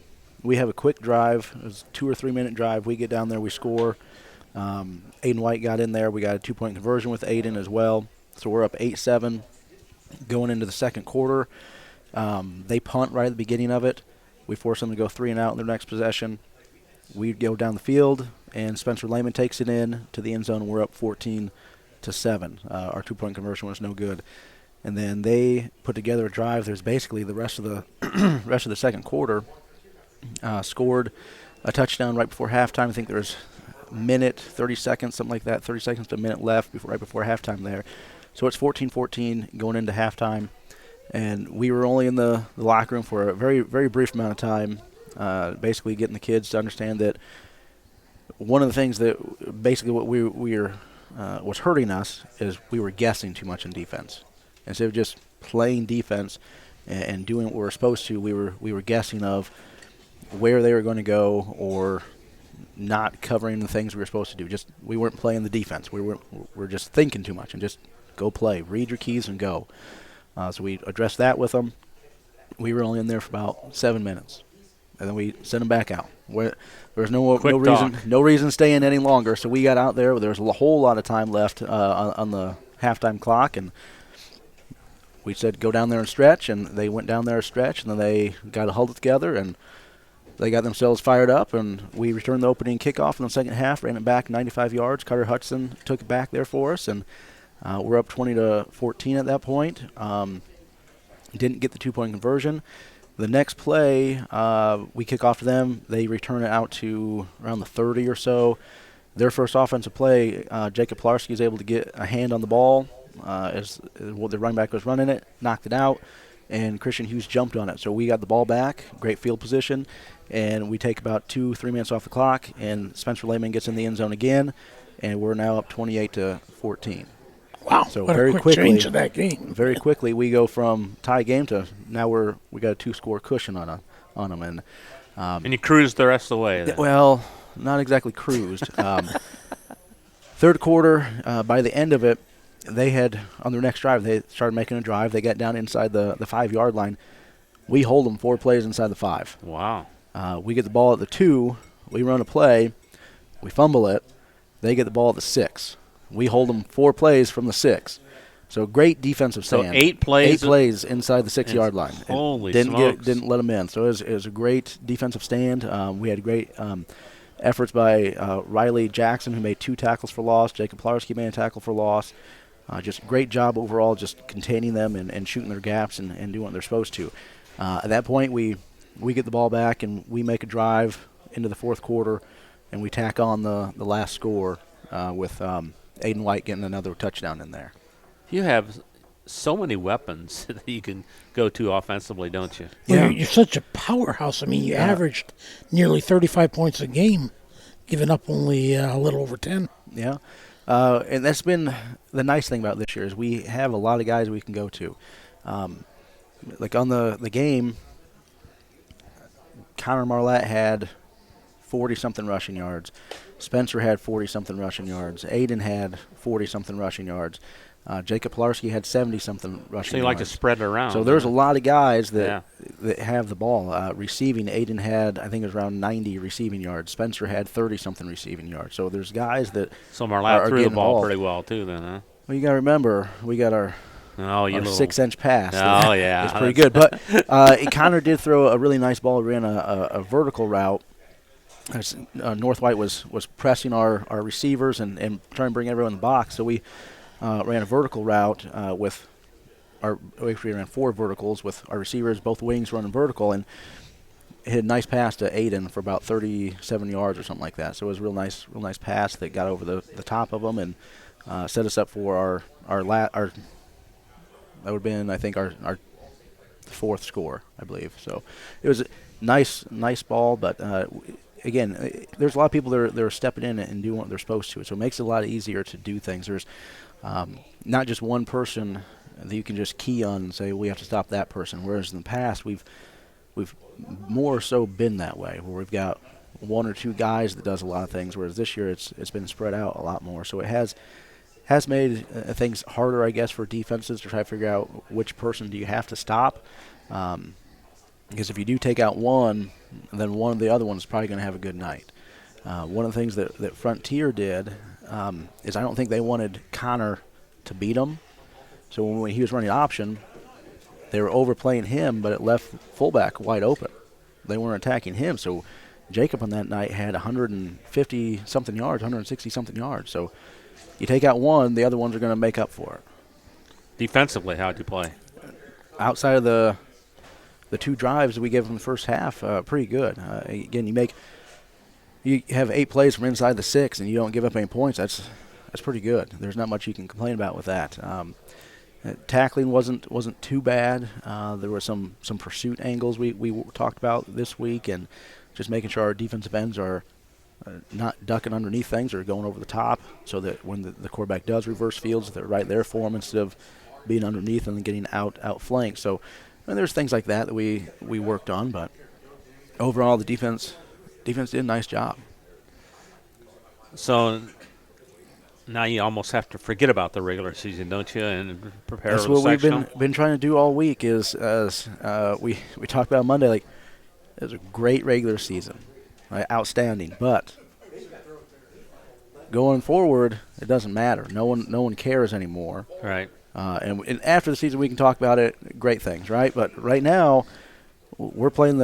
We have a quick drive. It was a 2 or 3 minute drive. We get down there. We score. Aiden White got in there. We got a 2-point conversion with Aiden as well. So we're up 8-7 going into the second quarter. They punt right at the beginning of it. We force them to go 3 and out in their next possession. We go down the field, and Spencer Lehman takes it in to the end zone, and we're up 14-7. Our 2-point conversion was no good. And then they put together a drive. There's basically the rest of the second quarter. Scored a touchdown right before halftime. I think there was a minute, 30 seconds, something like that, 30 seconds to a minute left right before halftime there. So it's 14-14 going into halftime. And we were only in the locker room for a very, very brief amount of time, basically getting the kids to understand that one of the things that basically what we were was hurting us is we were guessing too much in defense. Instead of just playing defense and doing what we were supposed to, we were guessing of where they were going to go or not covering the things we were supposed to do. Just we weren't playing the defense. We were just thinking too much and just go play. Read your keys and go. So we addressed that with them. We were only in there for about 7 minutes, and then we sent them back out. There was no reason staying any longer. So we got out there. There was a whole lot of time left on the halftime clock, and we said go down there and stretch, and they went down there and stretch, and then they got huddled together, and they got themselves fired up, and we returned the opening kickoff in the second half, ran it back 95 yards. Carter Hudson took it back there for us, and we're up 20-14 at that point. Didn't get the 2-point conversion. The next play, we kick off to them. They return it out to around the 30 or so. Their first offensive play, Jacob Plarski is able to get a hand on the ball as the running back was running it, knocked it out, and Christian Hughes jumped on it. So we got the ball back, great field position, and we take about 2-3 minutes off the clock, and Spencer Lehman gets in the end zone again, and we're now up 28-14. Wow! So what very a quick quickly, change of that game. Very quickly, we go from tie game to now we got a 2-score cushion on them, and you cruised the rest of the way. Then. Well, not exactly cruised. Third quarter, by the end of it, they had on their next drive. They started making a drive. They got down inside the 5-yard line. We hold them 4 plays inside the 5. Wow! We get the ball at the 2. We run a play. We fumble it. They get the ball at the 6. We hold them 4 plays from the 6. So great defensive stand. So 8 plays? 8 plays inside the 6-yard line. Holy smokes. Didn't let them in. So it was a great defensive stand. We had great efforts by Riley Jackson, who made 2 tackles for loss. Jacob Plarski made a tackle for loss. Just great job overall, just containing them and shooting their gaps and doing what they're supposed to. At that point, we get the ball back and we make a drive into the fourth quarter, and we tack on the last score with Aiden White getting another touchdown in there. You have so many weapons that you can go to offensively, don't you? Yeah, you're such a powerhouse. I mean, you averaged nearly 35 points a game, giving up only a little over 10. Yeah, and that's been the nice thing about this year is we have a lot of guys we can go to. Like on the game, Connor Marlette had 40-something rushing yards. Spencer had 40-something rushing yards. Aiden had 40-something rushing yards. Jacob Plarski had 70-something rushing yards. So you like to spread it around. So there's a lot of guys that have the ball. Receiving, Aiden had, I think it was around 90 receiving yards. Spencer had 30-something receiving yards. So there's guys that So Marlette threw the ball involved. pretty well, too, then, huh? Well, you got to remember, we got our 6-inch pass. Oh, yeah. It's pretty good. But Connor did throw a really nice ball. Ran a vertical route. North White was pressing our receivers and trying to bring everyone in the box. So we ran a vertical route we ran 4 verticals with our receivers, both wings running vertical, and hit a nice pass to Aiden for about 37 yards or something like that. So it was a real nice pass that got over the top of them and set us up for our that would have been, I think, our 4th score, I believe. So it was a nice ball, but again, there's a lot of people that are stepping in and doing what they're supposed to. So it makes it a lot easier to do things. There's not just one person that you can just key on and say, we have to stop that person. Whereas in the past, we've more so been that way, where we've got 1 or 2 guys that does a lot of things. Whereas this year, it's been spread out a lot more. So it has made things harder, I guess, for defenses to try to figure out which person do you have to stop. Because if you do take out one, then one of the other ones is probably going to have a good night. One of the things that Frontier did is I don't think they wanted Connor to beat him. So when he was running option, they were overplaying him, but it left fullback wide open. They weren't attacking him. So Jacob on that night had 150-something yards, 160-something yards. So you take out one, the other ones are going to make up for it. Defensively, how'd you play? Outside of the 2 drives we gave them the first half, pretty good. Again, you have 8 plays from inside the 6 and you don't give up any points. That's pretty good. There's not much you can complain about with that. Tackling wasn't too bad. There were some pursuit angles we talked about this week, and just making sure our defensive ends are not ducking underneath things or going over the top, so that when the quarterback does reverse fields, they're right there for him instead of being underneath and then getting outflanked. So there's things like that we worked on, but overall the defense did a nice job. So now you almost have to forget about the regular season, don't you, and prepare That's for the what we've sectional? been trying to do all week. Is as we talked about Monday, like it was a great regular season, right? Outstanding. But going forward, it doesn't matter. No one cares anymore. Right. And after the season, we can talk about it. Great things, right? But right now, we're playing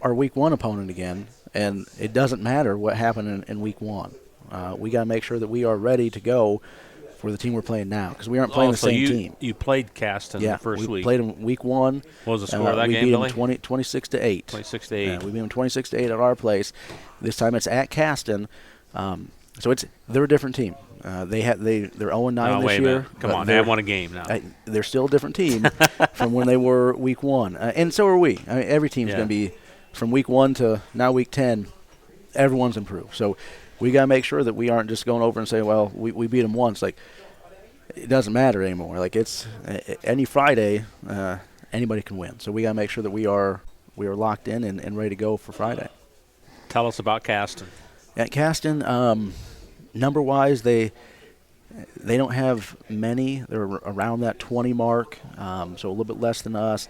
our week 1 opponent again, and it doesn't matter what happened in week 1. We got to make sure that we are ready to go for the team we're playing now, because we aren't playing the same team. You played Caston the first week. We played them week 1. What was the score of that game, Billy? We beat them 26-8. 26-8. We beat them 26-8 at our place. This time it's at Caston. So they're a different team. They're 0-9 this year. Come on, they have won a game now. They're still a different team from when they were week 1, and so are we. I mean, every team's going to be from week 1 to now week 10. Everyone's improved. So we got to make sure that we aren't just going over and saying, well, we beat them once. Like, it doesn't matter anymore. Like, it's any Friday, anybody can win. So we got to make sure that we are locked in and ready to go for Friday. Tell us about Caston. At Caston, number-wise, they don't have many. They're around that 20 mark, so a little bit less than us.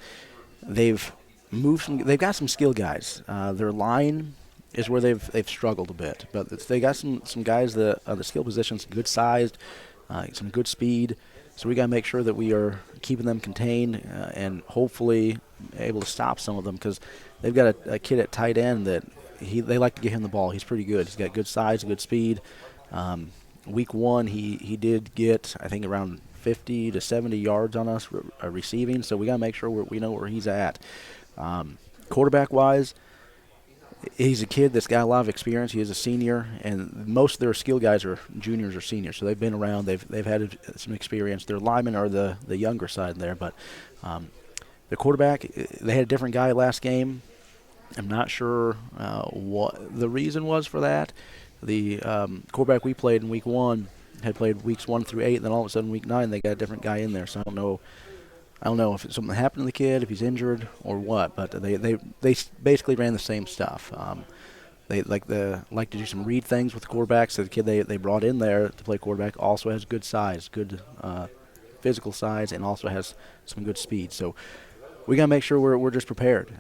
They've got some skill guys. Their line is where they've struggled a bit, but they got some guys that the skill positions, good sized, some good speed. So we got to make sure that we are keeping them contained and hopefully able to stop some of them, because they've got a kid at tight end that they like to get him the ball. He's pretty good. He's got good size, good speed. Week 1, he did get, I think, around 50 to 70 yards on us receiving, so we got to make sure we know where he's at. Quarterback-wise, he's a kid that's got a lot of experience. He is a senior, and most of their skill guys are juniors or seniors, so they've been around. They've had some experience. Their linemen are the younger side there, but the quarterback, they had a different guy last game. I'm not sure what the reason was for that. The quarterback we played in week 1 had played weeks 1 through 8, and then all of a sudden week 9 they got a different guy in there. So I don't know if something happened to the kid, if he's injured or what. But they basically ran the same stuff. They like to do some read things with the quarterback. So the kid they brought in there to play quarterback also has good size, good physical size, and also has some good speed. So we got to make sure we're just prepared.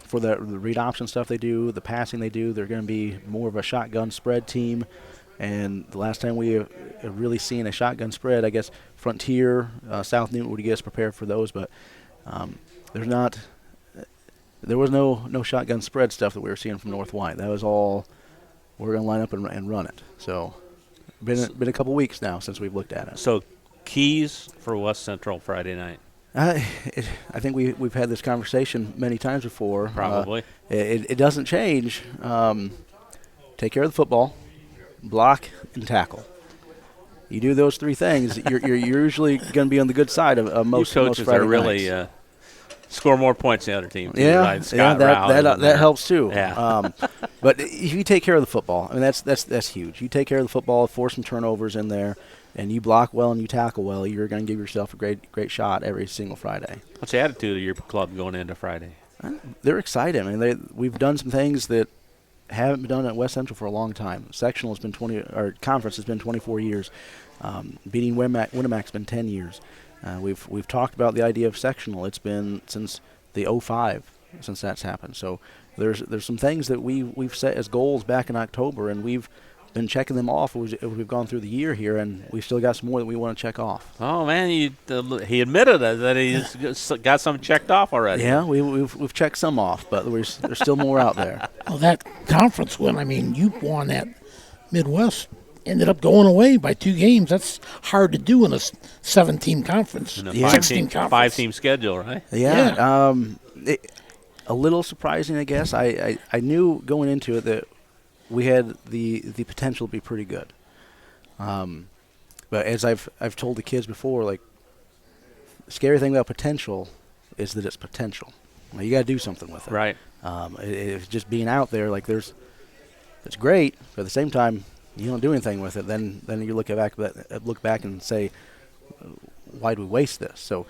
For the read option stuff they do, the passing they do, they're going to be more of a shotgun spread team. And the last time we have really seen a shotgun spread, I guess Frontier, South Newton would get us prepared for those. But there was no shotgun spread stuff that we were seeing from North White. That was all we're going to line up and run it. So been a couple weeks now since we've looked at it. So keys for West Central Friday night. I think we've had this conversation many times before. Probably. It doesn't change. Take care of the football, block, and tackle. You do those 3 things, you're usually going to be on the good side of most coaches Friday are really nights. Score more points than the other team. Too, yeah, right? Scott that helps too. Yeah. But if you take care of the football, I mean that's huge. You take care of the football, force some turnovers in there, and you block well and you tackle well, you're going to give yourself a great shot every single Friday. What's the attitude of your club going into Friday? They're excited. I mean, we've done some things that haven't been done at West Central for a long time. Sectional has been conference has been 24 years. Beating Winnemac has been 10 years. We've talked about the idea of sectional. It's been since the 05 since that's happened. So there's some things that we've set as goals back in October, and we've been checking them off as we've gone through the year here, and we've still got some more that we want to check off. Oh man, he admitted that he's got some checked off already. Yeah, we've checked some off, but there's still more out there. Well, that conference win, I mean, you won that Midwest. Ended up going away by 2 games. That's hard to do in a 7-team conference. In a 5-team schedule, right? Yeah. A little surprising, I guess. I knew going into it that we had the potential to be pretty good. But as I've told the kids before, like, the scary thing about potential is that it's potential. Well, you got to do something with it. Right. It's just being out there, like, it's great, but at the same time, you don't do anything with it, then you look back and say, why do we waste this? So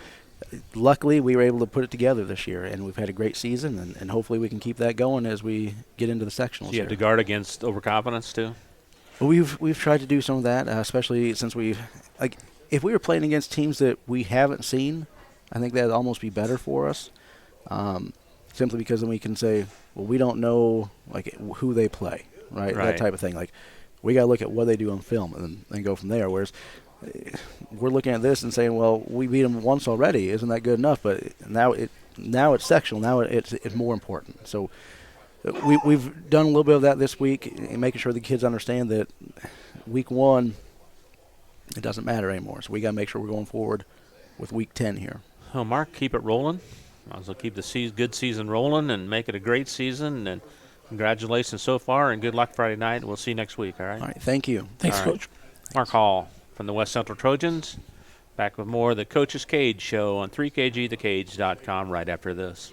luckily we were able to put it together this year, and we've had a great season, and hopefully we can keep that going as we get into the sectionals. So you have to guard against overconfidence too? We've tried to do some of that, especially since if we were playing against teams that we haven't seen, I think that would almost be better for us, simply because then we can say, well, we don't know like who they play, right? That type of thing. Like, we got to look at what they do on film and then go from there. Whereas we're looking at this and saying, well, we beat them once already. Isn't that good enough? But now it's sectional. Now it's more important. So we've done a little bit of that this week, and making sure the kids understand that week 1, it doesn't matter anymore. So we got to make sure we're going forward with week 10 here. Oh, Mark, keep it rolling. Might as well keep the good season rolling and make it a great season. And congratulations so far, and good luck Friday night. We'll see you next week, all right? All right, thank you. Thanks, Coach. Mark Hall from the West Central Trojans. Back with more of the Coach's Cage Show on 3kgthecage.com right after this.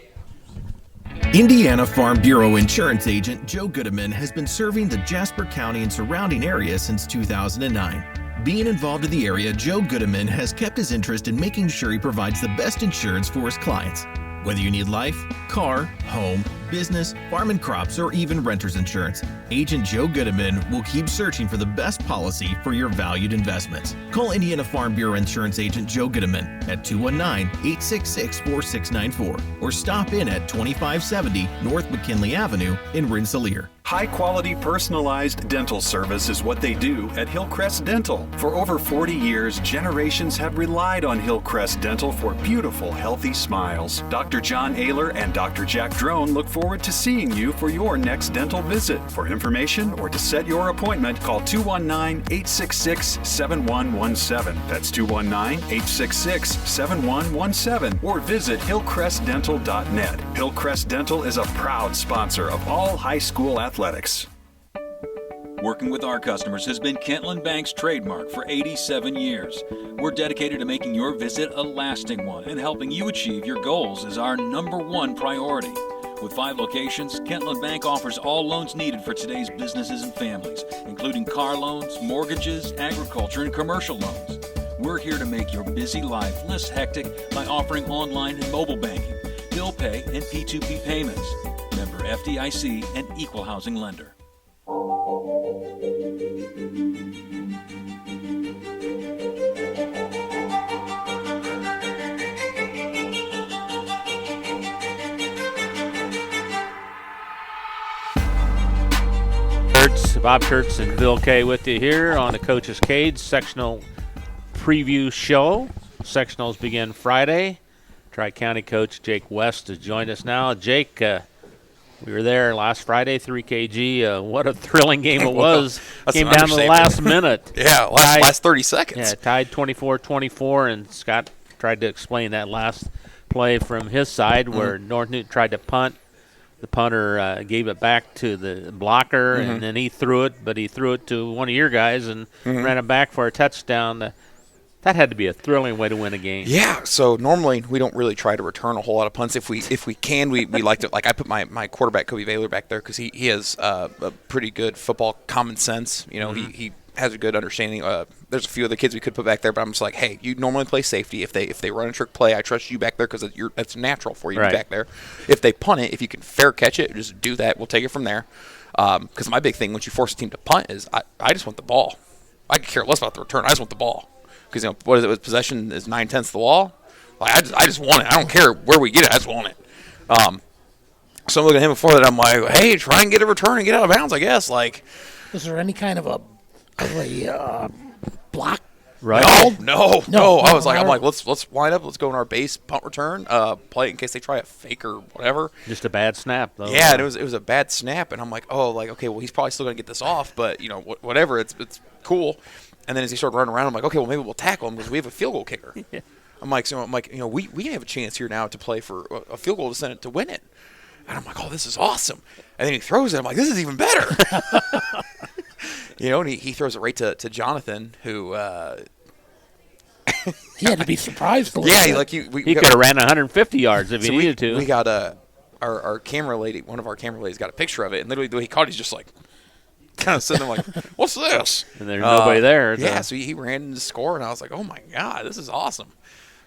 Indiana Farm Bureau Insurance Agent Joe Goodeman has been serving the Jasper County and surrounding area since 2009. Being involved in the area, Joe Goodeman has kept his interest in making sure he provides the best insurance for his clients. Whether you need life, car, home, business, farm and crops, or even renter's insurance, Agent Joe Goodeman will keep searching for the best policy for your valued investments. Call Indiana Farm Bureau Insurance Agent Joe Goodeman at 219-866-4694 or stop in at 2570 North McKinley Avenue in Rensselaer. High-quality, personalized dental service is what they do at Hillcrest Dental. For over 40 years, generations have relied on Hillcrest Dental for beautiful, healthy smiles. Dr. John Ayler and Dr. Jack Drone look forward to seeing you for your next dental visit. For information or to set your appointment, call 219-866-7117. That's 219-866-7117. Or visit hillcrestdental.net. Hillcrest Dental is a proud sponsor of all high school athletics. Working with our customers has been Kentland Bank's trademark for 87 years. We're dedicated to making your visit a lasting one, and helping you achieve your goals is our #1 priority. With 5 locations, Kentland Bank offers all loans needed for today's businesses and families, including car loans, mortgages, agriculture, and commercial loans. We're here to make your busy life less hectic by offering online and mobile banking, bill pay, and P2P payments. Member FDIC and Equal Housing Lender. Bob Kurtz and Bill Kay with you here on the Coach's Cage sectional preview show. Sectionals begin Friday. Tri-County coach Jake West has joined us now. Jake, we were there last Friday, 3KG. What a thrilling game it was. Came down to the last minute. Yeah, last 30 seconds. Yeah, tied 24-24, and Scott tried to explain that last play from his side where North Newton tried to punt. The punter gave it back to the blocker, and then he threw it, but he threw it to one of your guys and ran it back for a touchdown. That had to be a thrilling way to win a game. Yeah, so normally we don't really try to return a whole lot of punts. If we can, we like to. Like I put my quarterback, Kobe Baylor, back there because he has a pretty good football common sense. You know, he has a good understanding. There's a few other kids we could put back there, but I'm just like, hey, you normally play safety. If they run a trick play, I trust you back there because that's natural for you to be back there. If they punt it, if you can fair catch it, just do that. We'll take it from there. Because my big thing, once you force a team to punt, is I just want the ball. I could care less about the return. I just want the ball. Because, you know, what is it, with possession is 9/10 the law? Like, I just want it. I don't care where we get it. I just want it. So I'm looking at him before that. I'm like, hey, try and get a return and get out of bounds, I guess. Like, is there any kind of a block? Right? No. I was like, let's line up. Let's go in our base punt return. Play it in case they try a fake or whatever. Just a bad snap, though. Yeah, and it was a bad snap, and I'm like, okay, well, he's probably still gonna get this off, but you know, whatever. It's cool. And then as he started running around, I'm like, okay, well, maybe we'll tackle him because we have a field goal kicker. Yeah. I'm like, you know, we have a chance here now to play for a field goal to send it to win it. And I'm like, oh, this is awesome. And then he throws it. I'm like, this is even better. You know, and he throws it right to Jonathan, who he had to be surprised. Yeah, he could have ran 150 yards if he needed to. We got our camera lady. One of our camera ladies got a picture of it, and literally the way he caught it, he's just like, kind of sitting there like, what's this? And there's nobody there. Yeah, so he ran in to score, and I was like, oh, my God, this is awesome.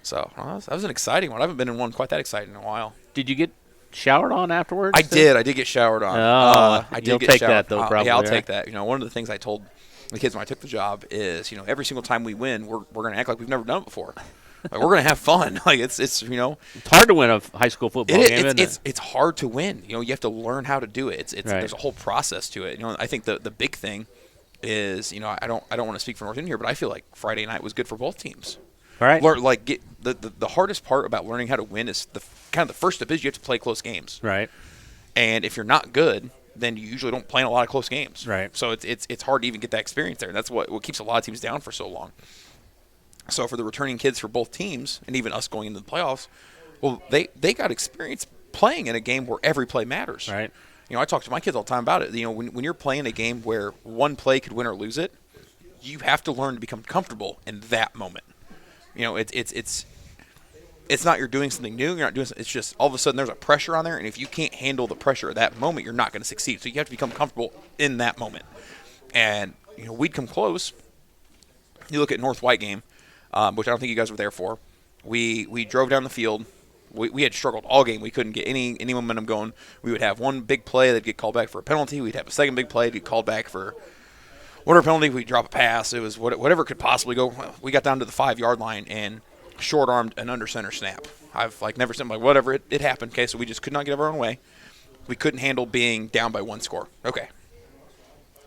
So that was an exciting one. I haven't been in one quite that exciting in a while. Did you get showered on afterwards? I did. I did get showered on. I did take showered. That, though, probably. Yeah, I'll take that. You know, one of the things I told the kids when I took the job is, you know, every single time we win, we're going to act like we've never done it before. Like, we're going to have fun. Like, it's you know. It's hard to win a high school football game, isn't it? It's hard to win. You know, you have to learn how to do it. There's a whole process to it. You know, I think the big thing is, you know, I don't want to speak for North End here, but I feel like Friday night was good for both teams. All right. The hardest part about learning how to win is the first step is you have to play close games. Right. And if you're not good, then you usually don't play in a lot of close games. Right. So it's hard to even get that experience there. And that's what keeps a lot of teams down for so long. So for the returning kids for both teams, and even us going into the playoffs, well, they got experience playing in a game where every play matters. Right. You know, I talk to my kids all the time about it. You know, when you're playing a game where one play could win or lose it, you have to learn to become comfortable in that moment. You know, it's not you're doing something new. You're not doing something. It's just all of a sudden there's a pressure on there, and if you can't handle the pressure at that moment, you're not going to succeed. So you have to become comfortable in that moment. And you know, we'd come close. You look at North White game, which I don't think you guys were there for. We drove down the field. We had struggled all game. We couldn't get any momentum going. We would have one big play that'd get called back for a penalty. We'd have a second big play that'd get called back for whatever penalty. We'd drop a pass. It was whatever could possibly go. We got down to the 5-yard line and short-armed an under center snap. I've never seen whatever. It happened. Okay, so we just could not get our own way. We couldn't handle being down by 1 score. Okay.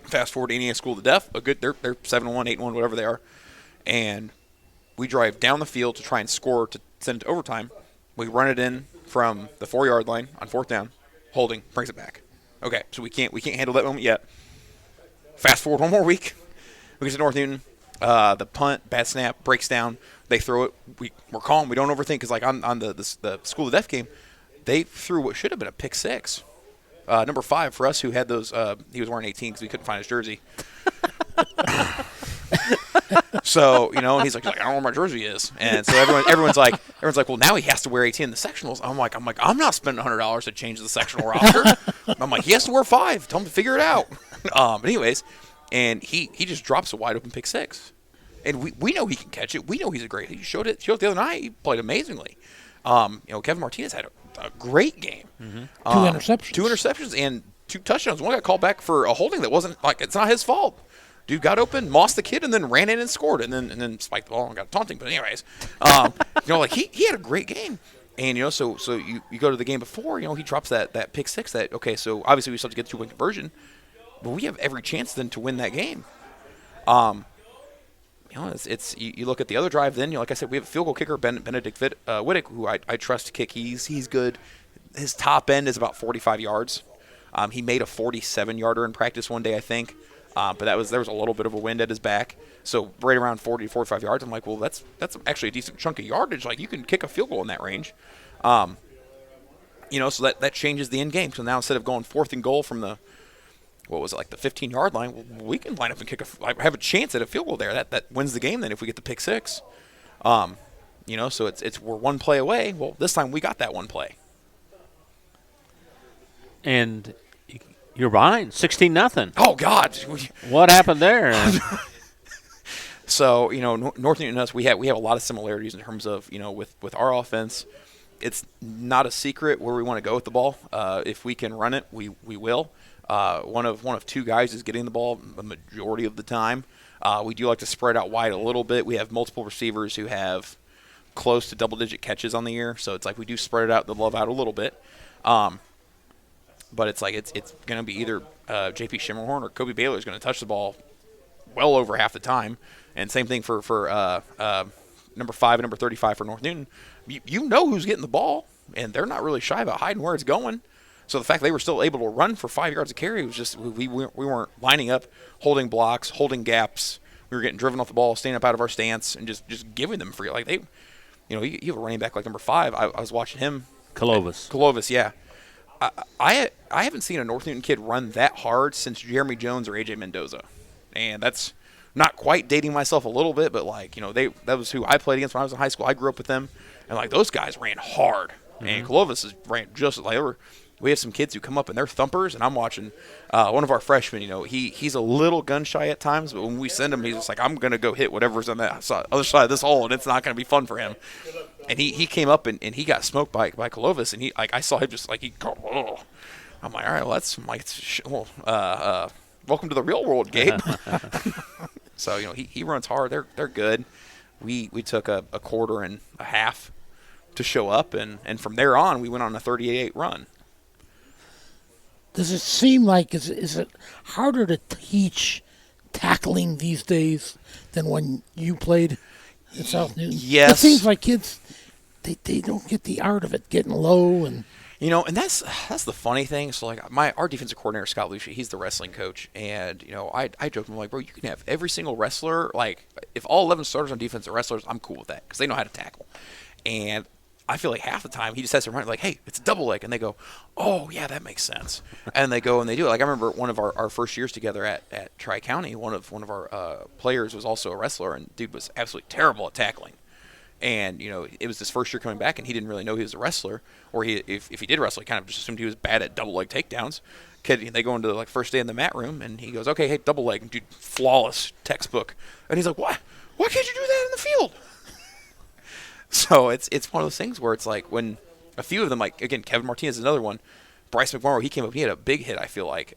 Fast forward to Indiana School of the Deaf. They're 7-1, 8-1, whatever they are. And we drive down the field to try and score to send it to overtime. We run it in from the 4-yard line on 4th down. Holding brings it back. Okay, so we can't handle that moment yet. Fast forward one more week. We get to North Newton. The punt, bad snap, breaks down. They throw it. We're calm. We don't overthink because like on the School of the Deaf game, they threw what should have been a pick 6. Number 5 for us who had those. He was wearing 18 because we couldn't find his jersey. So, and he's like, I don't know where my jersey is. And so everyone's like, well, now he has to wear 18 in the sectionals. I'm like, I'm not spending $100 to change the sectional roster. I'm like, he has to wear 5. Tell him to figure it out. But anyways, and he just drops a wide open pick 6. And we know he can catch it. We know he's a great. He showed it the other night. He played amazingly. Kevin Martinez had a great game. Mm-hmm. 2 interceptions and 2 touchdowns. One got called back for a holding that wasn't it's not his fault. Dude got open, mossed the kid, and then ran in and scored, and then spiked the ball and got taunting. But anyways, he had a great game. And so you go to the game before, he drops that pick 6. That okay, so obviously we still have to get the 2-point conversion, but we have every chance then to win that game. It's you look at the other drive. Then like I said, we have a field goal kicker, Benedict Wittick, who I trust to kick. He's good. His top end is about 45 yards. He made a 47-yarder in practice one day, I think. But there was a little bit of a wind at his back, so right around 40 to 45 yards. I'm like, well, that's actually a decent chunk of yardage. Like you can kick a field goal in that range, so that changes the end game. So now instead of going 4th and goal from the the 15-yard line, well, we can line up and have a chance at a field goal there. That wins the game then if we get the pick 6. So we're one play away. Well, this time we got that one play. And you're behind 16-0. Oh God! What happened there? So North Newton and us, we have a lot of similarities in terms of with our offense. It's not a secret where we want to go with the ball. If we can run it, we will. One of 2 guys is getting the ball the majority of the time. We do like to spread out wide a little bit. We have multiple receivers who have close to double-digit catches on the year, so it's like we do spread it out, the love out a little bit. But it's like it's going to be either J.P. Shimmerhorn or Kobe Baylor is going to touch the ball well over half the time. And same thing for number 5 and number 35 for North Newton. You know who's getting the ball, and they're not really shy about hiding where it's going. So the fact they were still able to run for 5 yards of carry was just we weren't lining up, holding blocks, holding gaps. We were getting driven off the ball, staying up out of our stance, and just giving them free. Like you have a running back like number 5. I was watching him. Clovis, yeah. I haven't seen a North Newton kid run that hard since Jeremy Jones or A.J. Mendoza. And that's not quite dating myself a little bit, but that was who I played against when I was in high school. I grew up with them, and those guys ran hard. Mm-hmm. And Clovis ran just we have some kids who come up and they're thumpers, and I'm watching one of our freshmen. He's a little gun shy at times, but when we send him, he's just like, I'm gonna go hit whatever's on that other side of this hole, and it's not gonna be fun for him. And he came up and he got smoked by Clovis, and I saw him just like oh. I'm like, all right, well that's welcome to the real world, Gabe. So he runs hard. They're good. We took a quarter and a half to show up, and from there on we went on a 38 run. Does it seem like is it harder to teach tackling these days than when you played at South Newton? Yes. It seems like kids they don't get the art of it, getting low and and that's the funny thing. So our defensive coordinator Scott Lucia, he's the wrestling coach, and I joke, I'm like, bro, you can have every single wrestler. Like if all 11 starters on defense are wrestlers, I'm cool with that because they know how to tackle. And I feel like half the time he just has to run like, hey, it's a double leg, and they go, oh yeah, that makes sense, and they go and they do it. Like I remember one of our first years together at Tri-County, one of our players was also a wrestler, and dude was absolutely terrible at tackling. And it was his first year coming back, and he didn't really know he was a wrestler, or if he did wrestle, he kind of just assumed he was bad at double leg takedowns. They go into first day in the mat room, and he goes, okay, hey, double leg, and dude, flawless textbook, and he's like, why can't you do that in the field? So it's one of those things where it's like when a few of them, like again, Kevin Martinez is another one. Bryce McMorrow, he came up, he had a big hit. I feel like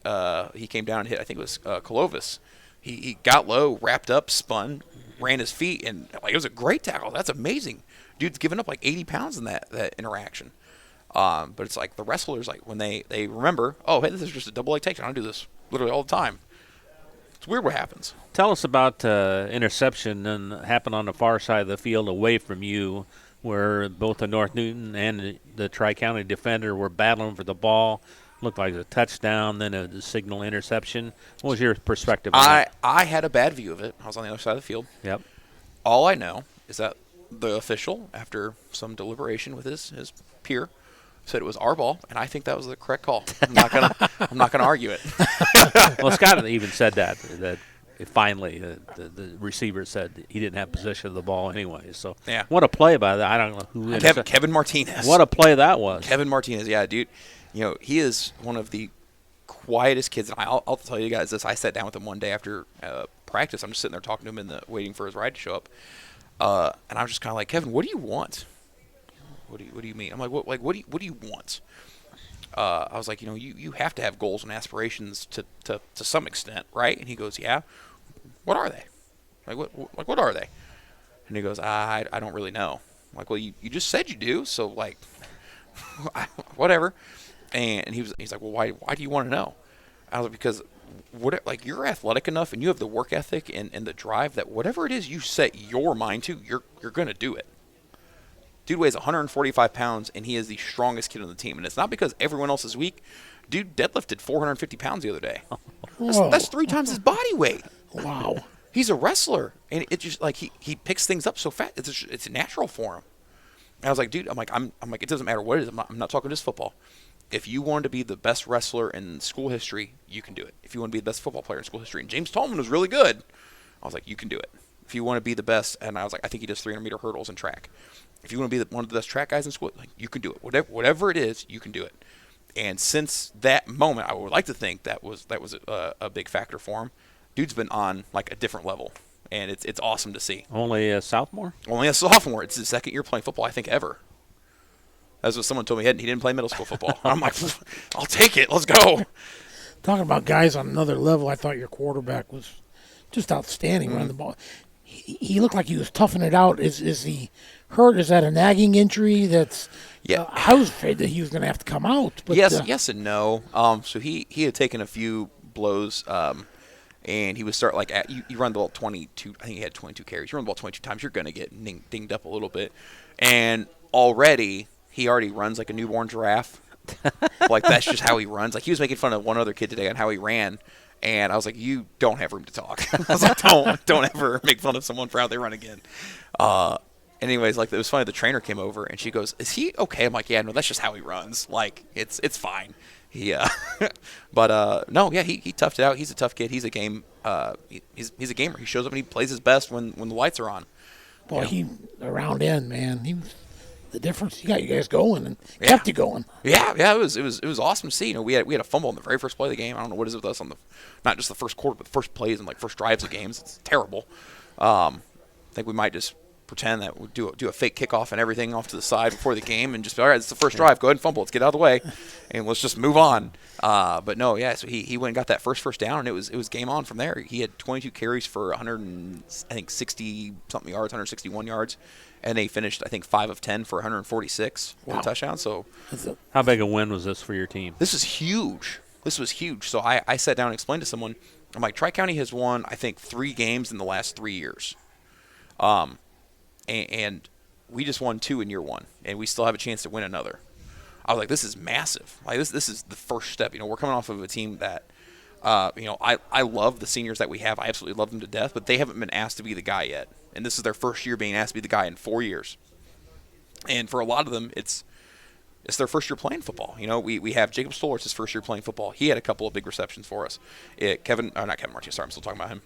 he came down and hit. I think it was Clovis. He got low, wrapped up, spun, ran his feet, and it was a great tackle. That's amazing. Dude's given up 80 pounds in that interaction. But it's like the wrestlers, like when they remember, oh, hey, this is just a double leg takedown. I do this literally all the time. It's weird what happens. Tell us about interception and happened on the far side of the field away from you, where both the North Newton and the Tri-County defender were battling for the ball. Looked like a touchdown, then a signal interception. What was your perspective on that? I had a bad view of it. I was on the other side of the field. Yep. All I know is that the official, after some deliberation with his peer, said it was our ball, and I think that was the correct call. I'm not gonna argue it. Well, Scott even said that finally the receiver said he didn't have possession of the ball anyway. So yeah. What a play by that. I don't know who. Kevin Martinez. What a play that was. Kevin Martinez, yeah, dude. He is one of the quietest kids. And I'll tell you guys this. I sat down with him one day after practice. I'm just sitting there talking to him waiting for his ride to show up. And I was just kind of like, Kevin, what do you want? What do you mean? I'm like, what do you want? I was like, you have to have goals and aspirations to some extent, right? And he goes, yeah. What are they? What are they? And he goes, I don't really know. I'm like, well, you just said you do, so like, whatever. And he's like, well, why do you want to know? I was like, because you're athletic enough and you have the work ethic and the drive that whatever it is you set your mind to, you're gonna do it. Dude weighs 145 pounds, and he is the strongest kid on the team. And it's not because everyone else is weak. Dude deadlifted 450 pounds the other day. That's 3 times his body weight. Wow. He's a wrestler, and it just like he picks things up so fast. It's natural for him. And I was like, dude, I'm like, it doesn't matter what it is. I'm not talking just football. If you want to be the best wrestler in school history, you can do it. If you want to be the best football player in school history, and James Tallman was really good, I was like, you can do it. If you want to be the best, and I was like, I think he does 300-meter hurdles and track. If you want to be one of the best track guys in school, like, you can do it. Whatever it is, you can do it. And since that moment, I would like to think that was a big factor for him. Dude's been on like a different level, and it's awesome to see. Only a sophomore? Only a sophomore. It's his second year playing football, I think, ever. That's what someone told me. He didn't play middle school football. I'm like, I'll take it. Let's go. Talking about guys on another level, I thought your quarterback was just outstanding running the ball. He looked like he was toughing it out. Is he hurt? Is that a nagging injury? That's I was afraid that he was going to have to come out. But, yes and no. So he had taken a few blows, and he would start like you run the ball 22. I think he had 22 carries. You run the ball 22 times, you're going to get dinged up a little bit, and he already runs like a newborn giraffe. Like that's just how he runs. Like he was making fun of one other kid today on how he ran. And I was like, you don't have room to talk. I was like, don't ever make fun of someone for how they run again. Anyways, like it was funny. The trainer came over and she goes, "Is he okay?" I'm like, "Yeah, no, that's just how he runs. Like it's fine." But no, yeah, he toughed it out. He's a tough kid. He's a game. He's a gamer. He shows up and he plays his best when the lights are on. Boy, he around in, man. He was the difference. He got you guys going and kept you going. Yeah. It was awesome to see. We had a fumble on the very first play of the game. I don't know what it is with us on not just the first quarter, but the first plays and like first drives of games. It's terrible. I think we might just pretend that we'll do a fake kickoff and everything off to the side before the game and just be, all right, it's the first drive. Go ahead and fumble. Let's get out of the way and let's just move on. But no, yeah. So he went and got that first down and it was game on from there. He had 22 carries for 60 something yards, 161 yards. And they finished, I think, 5 of 10 for 146 with a touchdown. So, how big a win was this for your team? This is huge. So I sat down and explained to someone. I'm like, Tri-County has won, I think, 3 games in the last 3 years. And we just won 2 in year 1, and we still have a chance to win another. I was like, this is massive. Like this is the first step. We're coming off of a team that, I love the seniors that we have. I absolutely love them to death, but they haven't been asked to be the guy yet. And this is their first year being asked to be the guy in 4 years. And for a lot of them, it's their first year playing football. We have Jacob Stoller, it's his first year playing football. He had a couple of big receptions for us. Not Kevin Martinez, sorry, I'm still talking about him.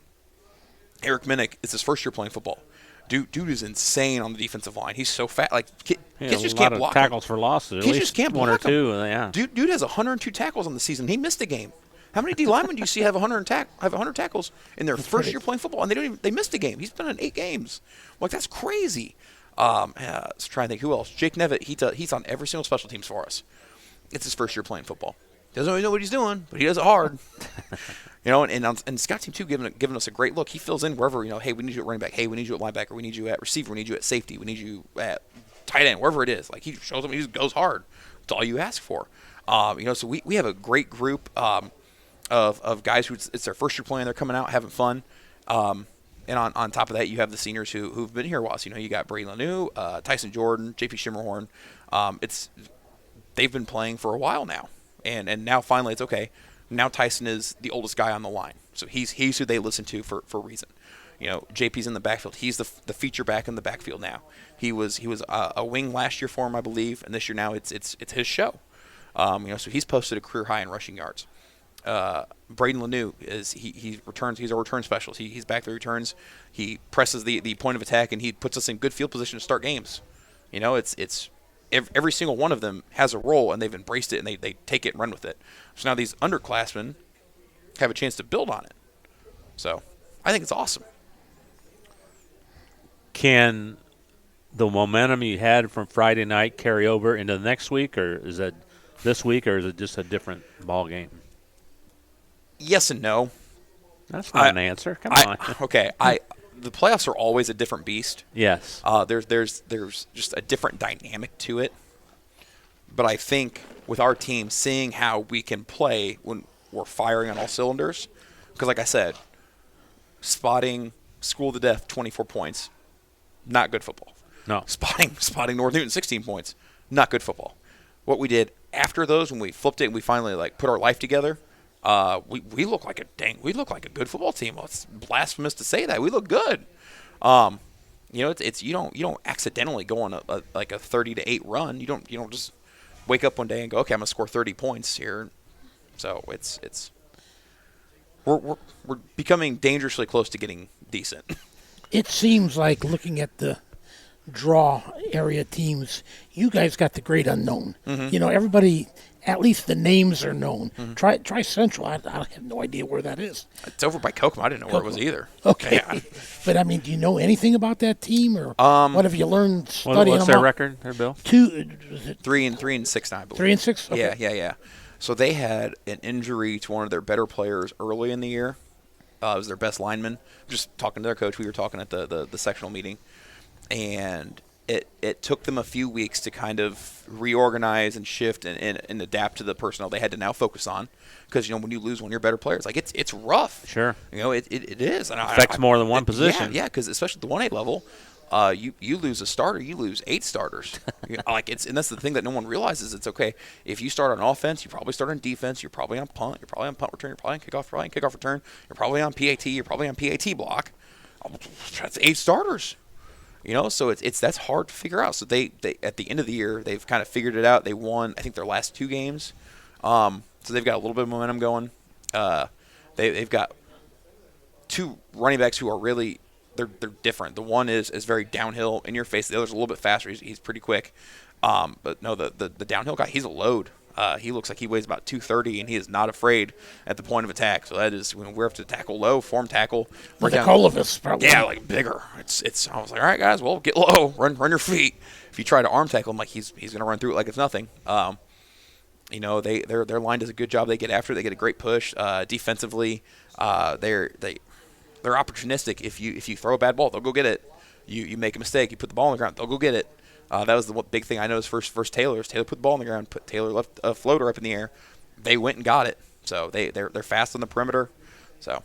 Eric Minnick, it's his first year playing football. Dude is insane on the defensive line. He's so fat. Like, kids just can't block him. Tackles for losses. Kids just can't block one or two. Yeah. Dude has 102 tackles on the season. He missed a game. How many D linemen do you see have 100 tackles in their first year playing football, and they missed a game? He's been in 8 games. Like that's crazy. Let's try and think who else. Jake Nevitt, he's on every single special teams for us. It's his first year playing football. Doesn't really know what he's doing, but he does it hard. And Scott's team too giving us a great look. He fills in wherever hey, we need you at running back. Hey, we need you at linebacker. We need you at receiver. We need you at safety. We need you at tight end. Wherever it is, like he shows up and he just goes hard. That's all you ask for. So we have a great group of guys who it's their first year playing. They're coming out having fun. And on top of that, you have the seniors who've been here a while. So, you got Brady Lanou, Tyson Jordan, JP Shimmerhorn. They've been playing for a while now. And now finally it's okay. Now Tyson is the oldest guy on the line. So he's who they listen to for a reason. JP's in the backfield. He's the feature back in the backfield now. He was a wing last year for him, I believe, and this year now it's his show. So he's posted a career high in rushing yards. Braden Lanou he returns. He's a return specialist. He's back there, returns. He presses the point of attack, and he puts us in good field position to start games. It's every single one of them has a role, and they've embraced it, and they take it and run with it. So now these underclassmen have a chance to build on it. So I think it's awesome. Can the momentum you had from Friday night carry over into the next week, or is that this week, or is it just a different ball game? Yes and no. That's not an answer. Come on. Okay. The playoffs are always a different beast. Yes. There's just a different dynamic to it. But I think with our team, seeing how we can play when we're firing on all cylinders, because like I said, spotting School to Death 24 points, not good football. No. Spotting North Newton 16 points, not good football. What we did after those, when we flipped it and we finally put our life together, we look like a good football team. Well, it's blasphemous to say that. We look good. It's you don't accidentally go on a 30-8 run. You don't just wake up one day and go, okay, I'm gonna score 30 points here. So we're becoming dangerously close to getting decent. It seems like, looking at the draw area teams, you guys got the great unknown. Mm-hmm. Everybody, at least the names are known. Mm-hmm. Try Central. I have no idea where that is. It's over by Kokomo. I didn't know where it was either. Okay. Yeah. But, do you know anything about that team, or what have you learned studying what's them their out? record, their Bill? 3 and 6 now, I believe. 3-6? Okay. Yeah. So they had an injury to one of their better players early in the year. It was their best lineman. Just talking to their coach. We were talking at the sectional meeting. And it took them a few weeks to kind of reorganize and shift and adapt to the personnel they had to now focus on. Because, when you lose one of your better players, it's rough. Sure. It is. And affects more than one position. Yeah, because especially at the 1A level, you lose a starter, you lose 8 starters. And that's the thing that no one realizes. It's okay. If you start on offense, you probably start on defense, you're probably on punt, you're probably on punt return, you're probably on kickoff, return, you're probably on PAT, you're probably on PAT block. That's 8 starters. So that's hard to figure out. So they at the end of the year, they've kind of figured it out. They won, I think, their last 2 games. So they've got a little bit of momentum going. They've got 2 running backs who are really they're different. The one is very downhill in your face. The other's a little bit faster. He's pretty quick. But no, the downhill guy, he's a load. He looks like he weighs about 230, and he is not afraid at the point of attack. So that is when we have to tackle low, form tackle. The Colovis, probably. Yeah, bigger. It's. I was like, all right, guys, well, get low, run your feet. If you try to arm tackle him, he's going to run through it like it's nothing. Their line does a good job. They get after it. They get a great push. Defensively, they're opportunistic. If you throw a bad ball, they'll go get it. You make a mistake, you put the ball on the ground, they'll go get it. That was the big thing I noticed first Taylor. Taylor put the ball on the ground, Taylor left a floater up in the air. They went and got it. So they're fast on the perimeter. So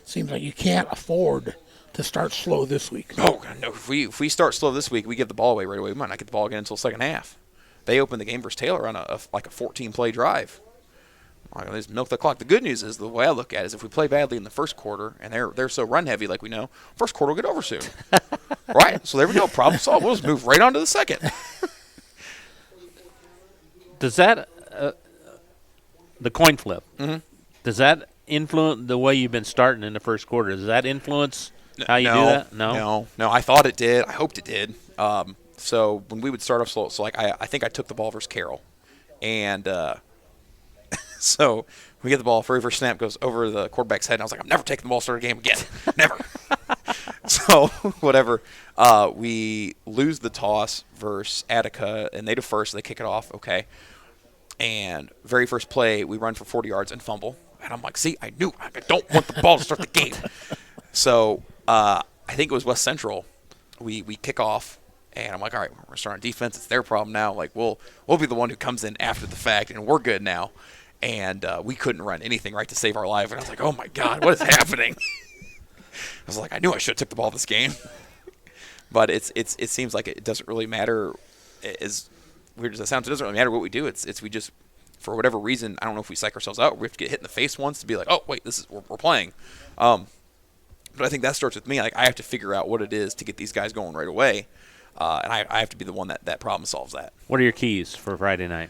seems like you can't afford to start slow this week. No. If we start slow this week, we give the ball away right away. We might not get the ball again until second half. They opened the game versus Taylor on a 14-play drive. They just milk the clock. The good news is, the way I look at it, is if we play badly in the first quarter, and they're so run heavy like we know, first quarter will get over soon. Right? So there we go. Problem solved. We'll just move right on to the second. Does that the coin flip? Mm-hmm. Does that influence the way you've been starting in the first quarter? Does that influence how you do that? No. I thought it did. I hoped it did. So when we would start off slow, I think I took the ball versus Carroll, and so we get the ball, very first snap goes over the quarterback's head, and I was like, I'm never taking the ball start a game again. Never. So whatever. We lose the toss versus Attica, and they do first, so they kick it off. Okay. And very first play, we run for 40 yards and fumble. And I'm like, see, I knew I don't want the ball to start the game. So I think it was West Central. We kick off, And I'm like, all right, we're starting defense. It's their problem now. Like, we'll be the one who comes in after the fact, and we're good now. And we couldn't run anything right to save our life. And I was like, oh, my God, what is happening? I was like, I knew I should have took the ball this game. But it seems like it doesn't really matter. As weird as that sounds, it doesn't really matter what we do. It's we just, for whatever reason, I don't know if we psych ourselves out. We have to get hit in the face once to be like, oh, wait, we're playing. But I think that starts with me. Like, I have to figure out what it is to get these guys going right away. And I have to be the one that problem solves that. What are your keys for Friday night?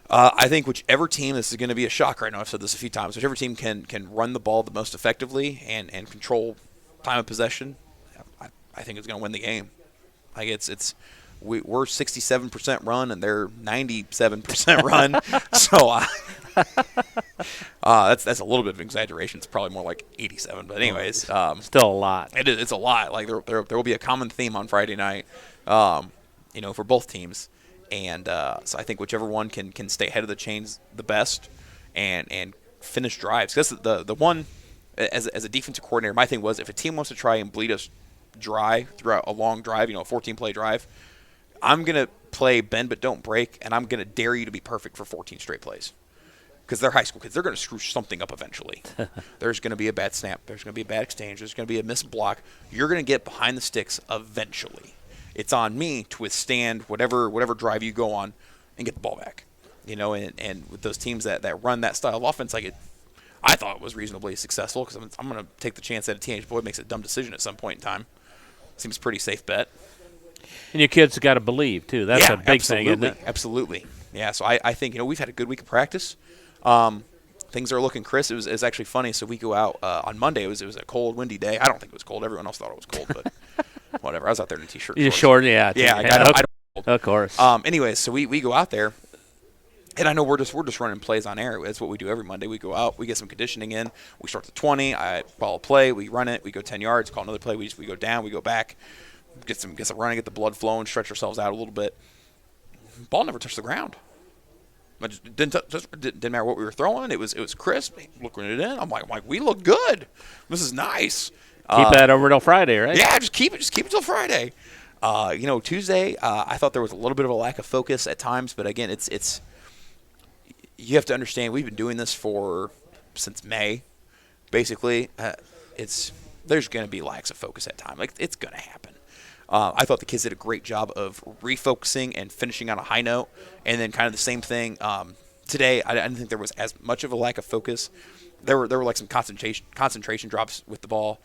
I think whichever team, this is going to be a shocker, I know I've said this a few times, whichever team can run the ball the most effectively and control time of possession, I think it's going to win the game. Like we're 67% run and they're 97% run. So that's a little bit of an exaggeration. It's probably more like 87. But anyways, still a lot. It's a lot. Like there will be a common theme on Friday night, for both teams. And so I think whichever one can stay ahead of the chains the best and finish drives. Because the one, as a defensive coordinator, my thing was if a team wants to try and bleed us dry throughout a long drive, a 14-play drive, I'm going to play bend but don't break, and I'm going to dare you to be perfect for 14 straight plays. Because they're high school kids. They're going to screw something up eventually. There's going to be a bad snap. There's going to be a bad exchange. There's going to be a missed block. You're going to get behind the sticks eventually. It's on me to withstand whatever drive you go on and get the ball back. And with those teams that run that style of offense, I thought it was reasonably successful because I'm going to take the chance that a teenage boy makes a dumb decision at some point in time. Seems a pretty safe bet. And your kids got to believe, too. That's a big thing, isn't it? Absolutely. Yeah, so I think, we've had a good week of practice. Things are looking crisp. It was actually funny. So we go out on Monday. It was a cold, windy day. I don't think it was cold. Everyone else thought it was cold, but whatever. I was out there in a T-shirt. You're short, yeah. Yeah, I don't. Of course. Anyways, so we go out there. And I know we're just running plays on air. That's what we do every Monday. We go out, we get some conditioning in. We start the 20. I ball a play. We run it. We go 10 yards. Call another play. We go down. We go back. Get some running. Get the blood flowing. Stretch ourselves out a little bit. Ball never touched the ground. It didn't matter what we were throwing. It was crisp. Looking it in. I'm like, we look good. This is nice. Keep that over till Friday, right? Yeah, just keep it till Friday. Tuesday, I thought there was a little bit of a lack of focus at times, but again, it's. You have to understand we've been doing this since May, basically. There's going to be lacks of focus at times. Like, it's going to happen. I thought the kids did a great job of refocusing and finishing on a high note, and then kind of the same thing today. I didn't think there was as much of a lack of focus. There were like some concentration drops with the ball.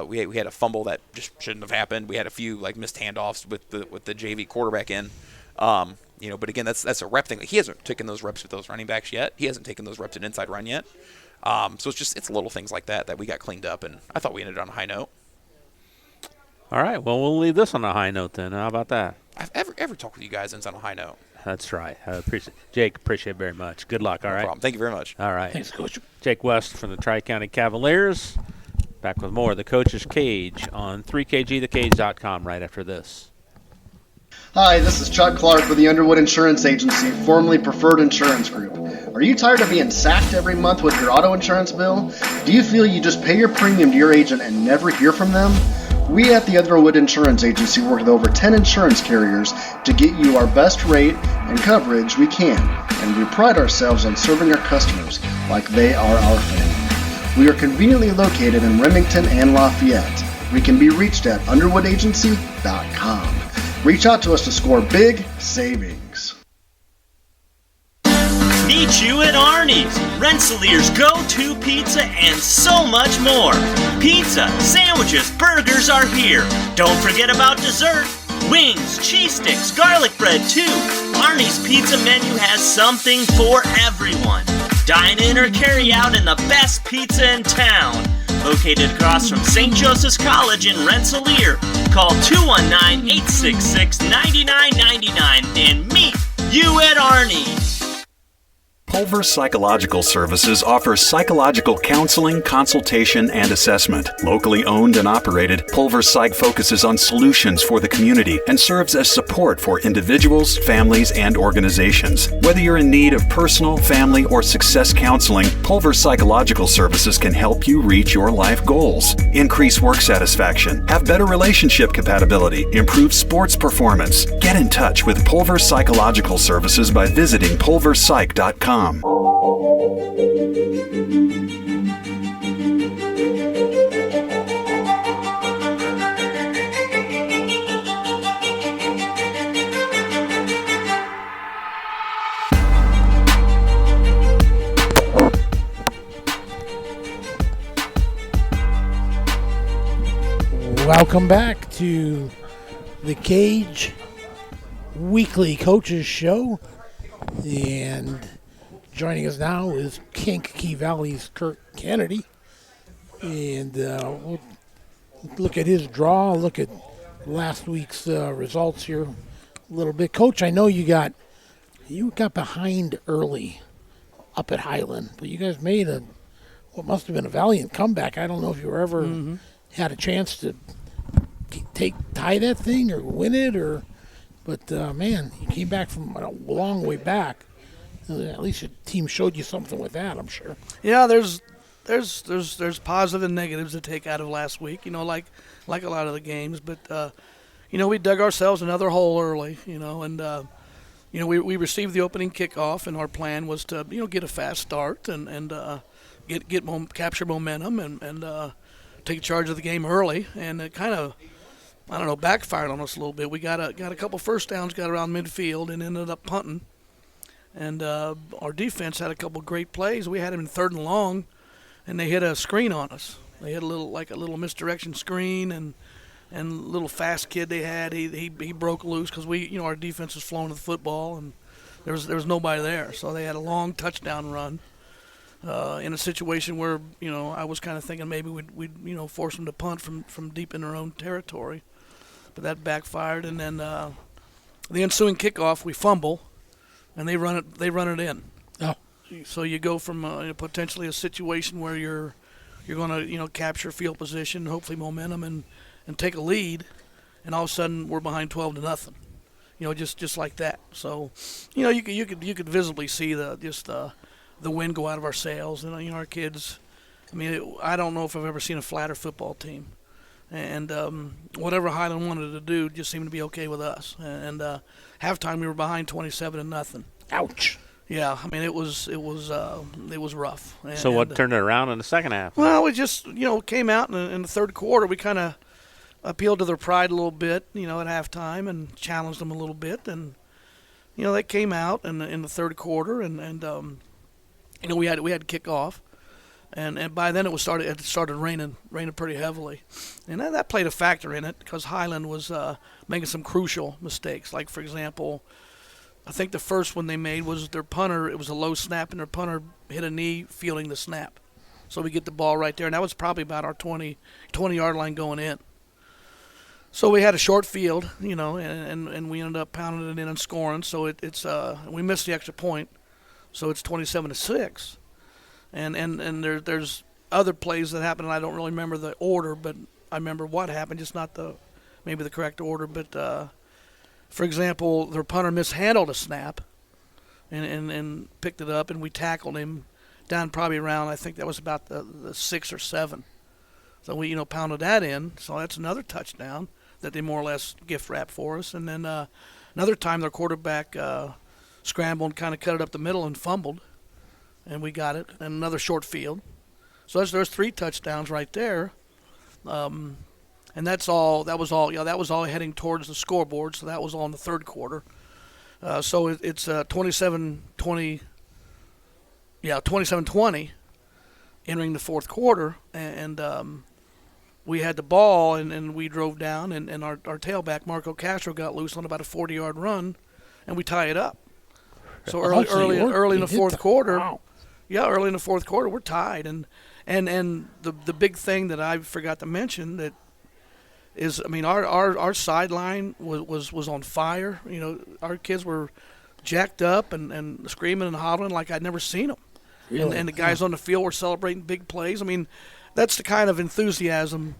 We had a fumble that just shouldn't have happened. We had a few missed handoffs with the JV quarterback in. But again, that's a rep thing. He hasn't taken those reps with those running backs yet. He hasn't taken those reps in inside run yet. So it's little things like that we got cleaned up, and I thought we ended on a high note. All right. Well, we'll leave this on a high note then. How about that? I've ever talked with you guys ends on a high note. That's right. I appreciate Jake. Appreciate it very much. Good luck. All right. No problem. Thank you very much. All right. Thanks, Coach. Jake West from the Tri-County Cavaliers. Back with more of the Coach's Cage on 3kgthecage.com right after this. Hi, this is Chuck Clark with the Underwood Insurance Agency, formerly Preferred Insurance Group. Are you tired of being sacked every month with your auto insurance bill? Do you feel you just pay your premium to your agent and never hear from them? We at the Underwood Insurance Agency work with over 10 insurance carriers to get you our best rate and coverage we can, and we pride ourselves on serving our customers like they are our family. We are conveniently located in Remington and Lafayette. We can be reached at underwoodagency.com. Reach out to us to score big savings. Meet you at Arnie's, Rensselaer's go-to pizza and so much more. Pizza, sandwiches, burgers are here. Don't forget about dessert. Wings, cheese sticks, garlic bread too. Arnie's pizza menu has something for everyone. Dine in or carry out in the best pizza in town. Located across from St. Joseph's College in Rensselaer. Call 219-866-9999 and meet you at Arnie's. Pulver Psychological Services offers psychological counseling, consultation, and assessment. Locally owned and operated, Pulver Psych focuses on solutions for the community and serves as support for individuals, families, and organizations. Whether you're in need of personal, family, or success counseling, Pulver Psychological Services can help you reach your life goals. Increase work satisfaction, have better relationship compatibility, improve sports performance. Get in touch with Pulver Psychological Services by visiting pulverpsych.com. Welcome back to the Kage Weekly Coaches Show. And joining us now is Kankakee Valley's Kurt Kennedy. And we'll look at his draw, look at last week's results here a little bit. Coach, I know you got behind early up at Highland, but you guys made what must have been a valiant comeback. I don't know if you ever had a chance to tie that thing or win it, but man, you came back from a long way back. At least your team showed you something with that, I'm sure. Yeah, there's positive and negatives to take out of last week. Like a lot of the games, but we dug ourselves another hole early. And we received the opening kickoff, and our plan was to get a fast start and capture momentum and take charge of the game early, and it kind of, backfired on us a little bit. We got a couple first downs, got around midfield, and ended up punting. And our defense had a couple great plays. We had them in 3rd and long, and they hit a screen on us. They hit a little misdirection screen, and a little fast kid they had. He broke loose because our defense was flowing to the football, and there was nobody there. So they had a long touchdown run. In a situation where I was kind of thinking maybe we'd force them to punt from deep in their own territory, but that backfired. And then the ensuing kickoff, we fumble, and they run it in. Oh, so you go from potentially a situation where you're going to capture field position, hopefully momentum, and take a lead, and all of a sudden we're behind 12-0. Just like that. So you could visibly see the wind go out of our sails, and our kids. I don't know if I've ever seen a flatter football team, and whatever Highland wanted to do just seemed to be okay with us. And halftime we were behind 27-0. Ouch. Yeah, it was rough. So what turned it around in the second half? Well, we just came out in the third quarter. We kind of appealed to their pride a little bit, at halftime, and challenged them a little bit, and they came out in the third quarter, and we had kickoff, and by then it started raining pretty heavily, and that played a factor in it because Highland was making some crucial mistakes. Like, for example, I think the first one they made was their punter. It was a low snap, and their punter hit a knee fielding the snap, so we get the ball right there, and that was probably about our 20-yard line going in. So we had a short field, and we ended up pounding it in and scoring. So it's we missed the extra point. So it's 27-6, and there's other plays that happened, and I don't really remember the order, but I remember what happened, just not maybe the correct order. But for example, their punter mishandled a snap, and picked it up, and we tackled him down probably around, I think that was about the 6 or 7. So we pounded that in. So that's another touchdown that they more or less gift wrapped for us. And then another time their quarterback scrambled and kind of cut it up the middle and fumbled, and we got it. And another short field. So there's 3 touchdowns right there, and that was all heading towards the scoreboard. So that was all in the third quarter. So it's 27-20. Yeah, 27-20, entering the fourth quarter, and we had the ball, and we drove down, and our tailback Marco Castro got loose on about a 40-yard run, and we tie it up. So early in the fourth quarter, wow. Yeah, early in the fourth quarter, we're tied, and the big thing that I forgot to mention that is, our sideline was on fire. Our kids were jacked up and screaming and hollering like I'd never seen them. Really? And the guys on the field were celebrating big plays. I mean, that's the kind of enthusiasm,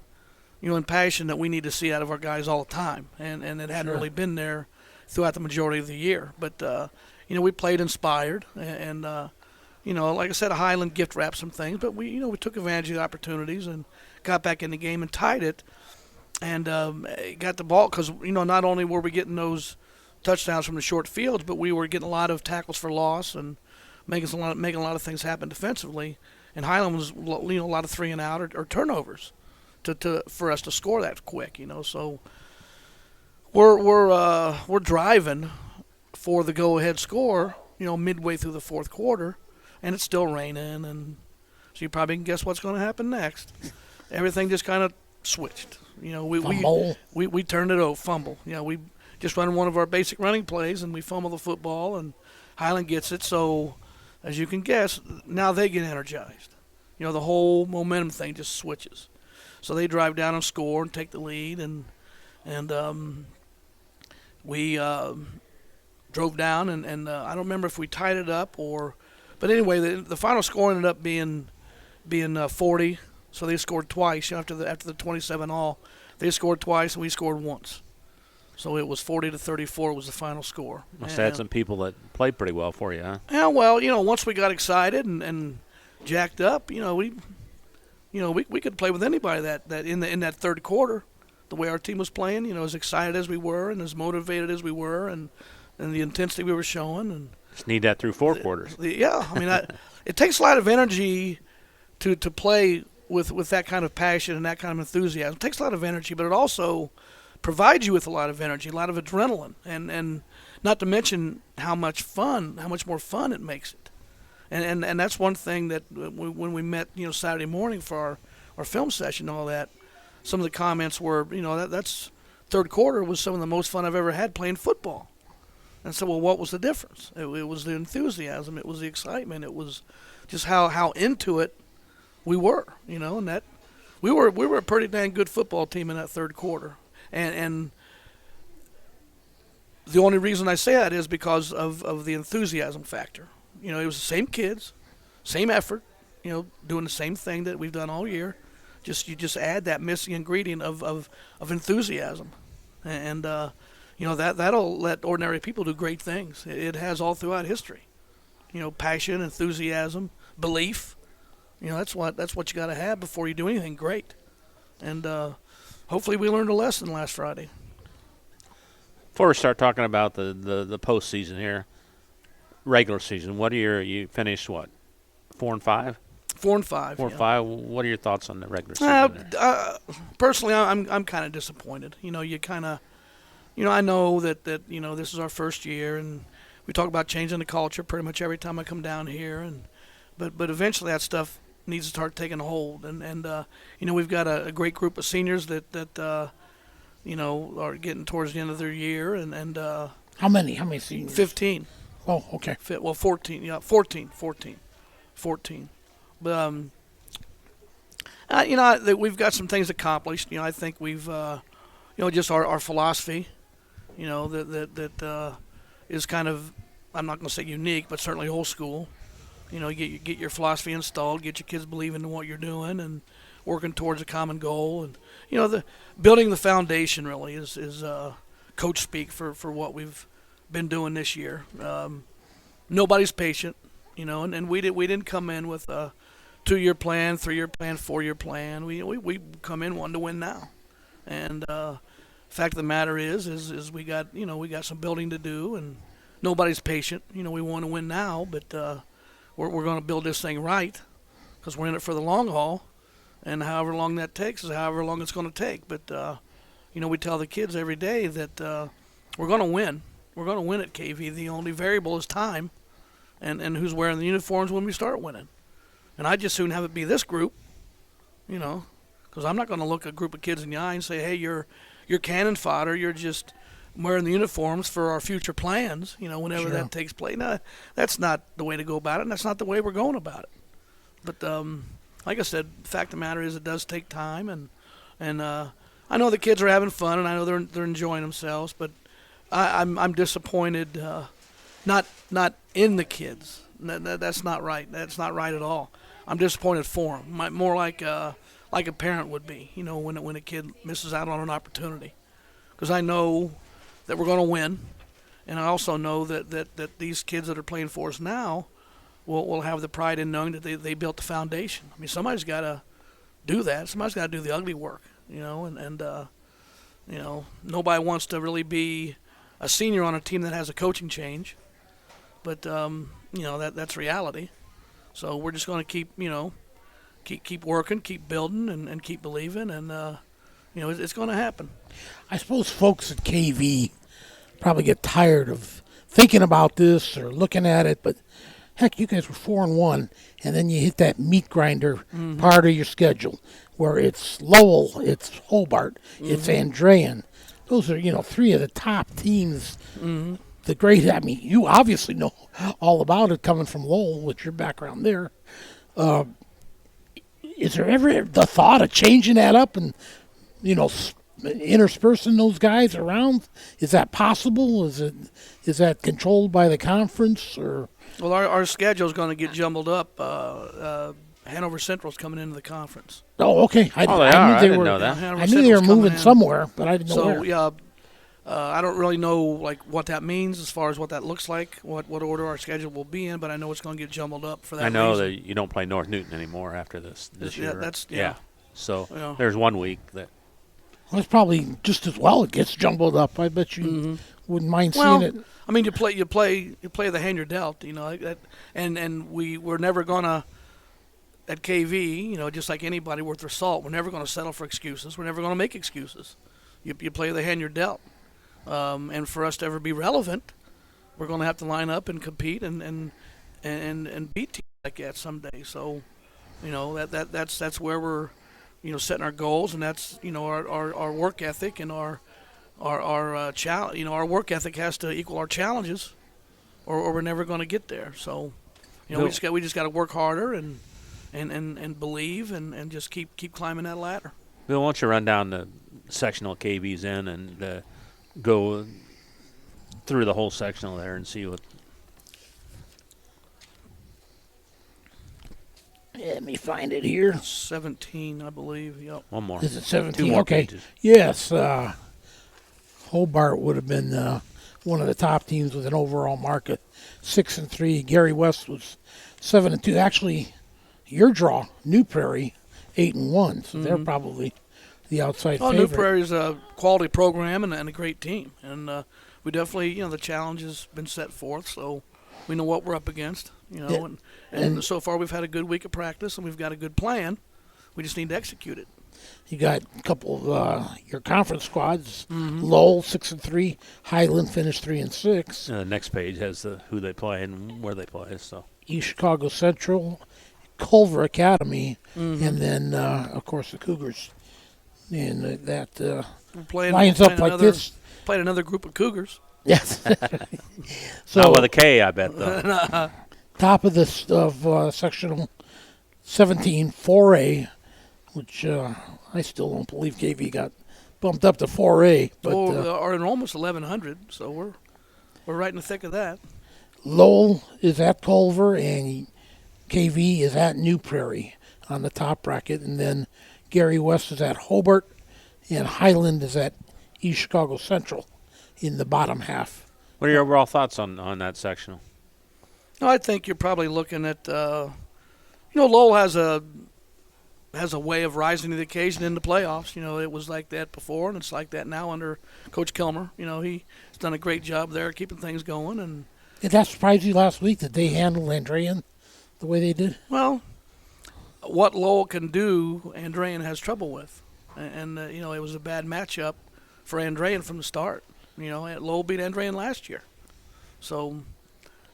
and passion that we need to see out of our guys all the time. And it hadn't really been there throughout the majority of the year. But, we played inspired. And like I said, Highland gift wrapped some things. But we took advantage of the opportunities and got back in the game and tied it. And got the ball because, not only were we getting those touchdowns from the short fields, but we were getting a lot of tackles for loss and making a lot of things happen defensively. And Highland was, a lot of 3 and out or turnovers for us to score that quick. So we're driving for the go-ahead score, midway through the fourth quarter, and it's still raining, and so you probably can guess what's going to happen next. Everything just kind of switched. We turned it over, fumble. We just run one of our basic running plays, and we fumble the football, and Highland gets it. So, as you can guess, now they get energized. The whole momentum thing just switches. So they drive down and score and take the lead, and we drove down, and I don't remember if we tied it up but anyway, the final score ended up being 40. So they scored twice after the 27 all. They scored twice and we scored once. So it was 40-34 was the final score. Must have had some people that played pretty well for you, huh? Yeah, well, once we got excited and jacked up, we could play with anybody that in that third quarter, the way our team was playing, as excited as we were and as motivated as we were and the intensity we were showing. And just need that through 4 quarters. It takes a lot of energy to play with that kind of passion and that kind of enthusiasm. It takes a lot of energy, but it also provides you with a lot of energy, a lot of adrenaline, and not to mention how much more fun it makes it. And that's one thing that when we met, Saturday morning for our film session and all that, some of the comments were, that's third quarter was some of the most fun I've ever had playing football. And so, well, what was the difference? It was the enthusiasm. It was the excitement. It was just how into it we were, and that we were a pretty dang good football team in that third quarter. And the only reason I say that is because of the enthusiasm factor. It was the same kids, same effort, doing the same thing that we've done all year. You just add that missing ingredient of enthusiasm, and that'll let ordinary people do great things. It has all throughout history. Passion, enthusiasm, belief. That's what you got to have before you do anything great. And hopefully we learned a lesson last Friday. Before we start talking about the postseason here, regular season, you finished what, 4 and 5? 4 and 5. 4 and 5. What are your thoughts on the regular season? Personally, I'm kind of disappointed. You kind of, I know that this is our first year, and we talk about changing the culture pretty much every time I come down here, but eventually that stuff needs to start taking hold, and we've got a great group of seniors that are getting towards the end of their year, and how many seniors? 15. Oh, okay. 14. Yeah, 14. But we've got some things accomplished. I think we've just our philosophy, that is kind of, I'm not going to say unique, but certainly old school. Get your philosophy installed, get your kids believing in what you're doing, and working towards a common goal. And the building the foundation really is coach speak for what we've been doing this year. Nobody's patient, and we didn't come in with a 2-year plan, 3-year plan, 4-year plan. We come in wanting to win now, and fact of the matter is we got some building to do, and nobody's patient. We want to win now, but we're going to build this thing right, because we're in it for the long haul, and however long that takes is however long it's going to take. But we tell the kids every day that we're going to win. We're going to win at KV. The only variable is time, and who's wearing the uniforms when we start winning. And I'd just soon have it be this group, because I'm not going to look a group of kids in the eye and say, hey, you're cannon fodder. You're just wearing the uniforms for our future plans, whenever that takes place. No, that's not the way to go about it, and that's not the way we're going about it. But like I said, the fact of the matter is it does take time, and I know the kids are having fun, and I know they're enjoying themselves, but I'm disappointed not in the kids. That's not right. That's not right at all. I'm disappointed for them. More like a parent would be, when a kid misses out on an opportunity. Because I know that we're going to win, and I also know that these kids that are playing for us now will have the pride in knowing that they built the foundation. I mean, somebody's got to do that. Somebody's got to do the ugly work, and nobody wants to really be a senior on a team that has a coaching change. But, that's reality. So we're just going to keep working, keep building, and keep believing, and, it's going to happen. I suppose folks at KV probably get tired of thinking about this or looking at it, but heck, you guys were 4-1, and then you hit that meat grinder part of your schedule where it's Lowell, it's Hobart, it's Andrean. Those are, three of the top teams. The great, I mean, you obviously know all about it coming from Lowell with your background there. Is there ever the thought of changing that up and, interspersing those guys around? Is that possible? Is that controlled by the conference or? Well, our schedule is going to get jumbled up. Hanover Central's coming into the conference. Oh, okay. I didn't know that. I knew they were moving somewhere, but I didn't know where. So, yeah, I don't really know what that means as far as what that looks like, what order our schedule will be in, but I know it's going to get jumbled up for that. I know reason. that you don't play North Newton anymore after this year. Yeah. So there's 1 week that. Well, it's probably just as well it gets jumbled up. I bet you wouldn't mind seeing it. I mean, you play the hand you're dealt, and we're never gonna at KV, just like anybody worth their salt, we're never gonna settle for excuses. We're never gonna make excuses. You play the hand you're dealt, and for us to ever be relevant, we're gonna have to line up and compete and beat teams like that someday. So, that's where we're. Setting our goals, and that's our work ethic and our our work ethic has to equal our challenges, or we're never going to get there. So, we just got to work harder and believe and just keep climbing that ladder. Bill, why don't you run down the sectional KV's in and go through the whole sectional there and see what. Let me find it here. 17, I believe. Yep. One more. Is it 17? Two more okay. pages. Yes. Hobart would have been one of the top teams with an overall mark of 6-3. Gary West was 7-2. Actually, your draw, New Prairie, 8-1. So they're probably the outside favorite. New Prairie is a quality program and a great team, and we definitely, the challenge has been set forth. So we know what we're up against. And so far we've had a good week of practice and we've got a good plan. We just need to execute it. You got a couple of your conference squads. Lowell 6-3, Highland finished 3-6. Next page has who they play and where they play. So East Chicago Central, Culver Academy, and then of course the Cougars. And that lines up like this. Played another group of Cougars. Yes. So not with a K, I bet though. Top of this sectional 17 4A, which I still don't believe KV got bumped up to 4A. But our enrollment's 1,100, so we're right in the thick of that. Lowell is at Culver and KV is at New Prairie on the top bracket, and then Gary West is at Hobart, and Highland is at East Chicago Central in the bottom half. What are your overall thoughts on that sectional? No, I think you're probably looking at, Lowell has a way of rising to the occasion in the playoffs. It was like that before, and it's like that now under Coach Kilmer. He's done a great job there keeping things going. And did that surprise you last week that they handled Andrean the way they did? Well, what Lowell can do, Andrean has trouble with. And it was a bad matchup for Andrean from the start. Lowell beat Andrean last year. So,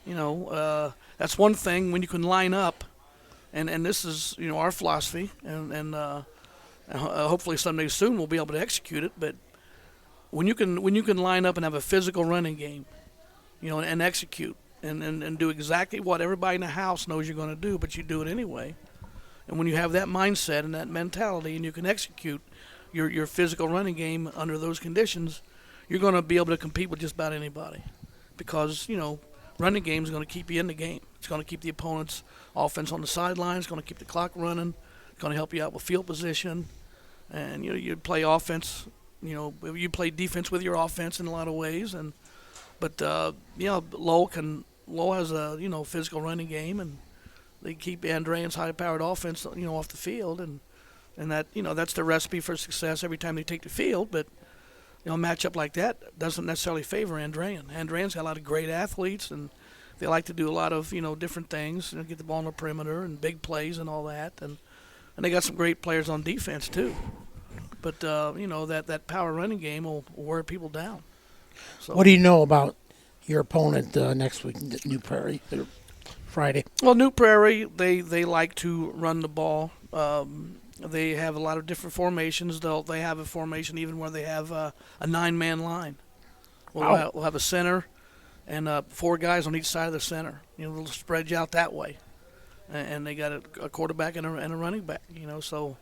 that's one thing when you can line up, and this is, our philosophy, and hopefully someday soon we'll be able to execute it. But when you can line up and have a physical running game, and execute and do exactly what everybody in the house knows you're going to do, but you do it anyway. And when you have that mindset and that mentality, and you can execute your physical running game under those conditions, you're going to be able to compete with just about anybody, because running game is going to keep you in the game. It's going to keep the opponent's offense on the sidelines. It's going to keep the clock running. It's going to help you out with field position. And, you play offense, you play defense with your offense in a lot of ways. But Lowell has a, physical running game, and they keep Andrean's high-powered offense, off the field. And that, that's the recipe for success every time they take the field. But, a matchup like that doesn't necessarily favor Andrean. Andrean's got a lot of great athletes, and they like to do a lot of, different things, get the ball on the perimeter and big plays and all that. And they got some great players on defense, too. But, that power running game will wear people down. So, what do you know about your opponent next week, New Prairie, Friday? Well, New Prairie, they like to run the ball. They have a lot of different formations. They have a formation even where they have a 9-man line. We'll have a center and 4 guys on each side of the center. They'll spread you out that way. And they got a quarterback and a running back, so...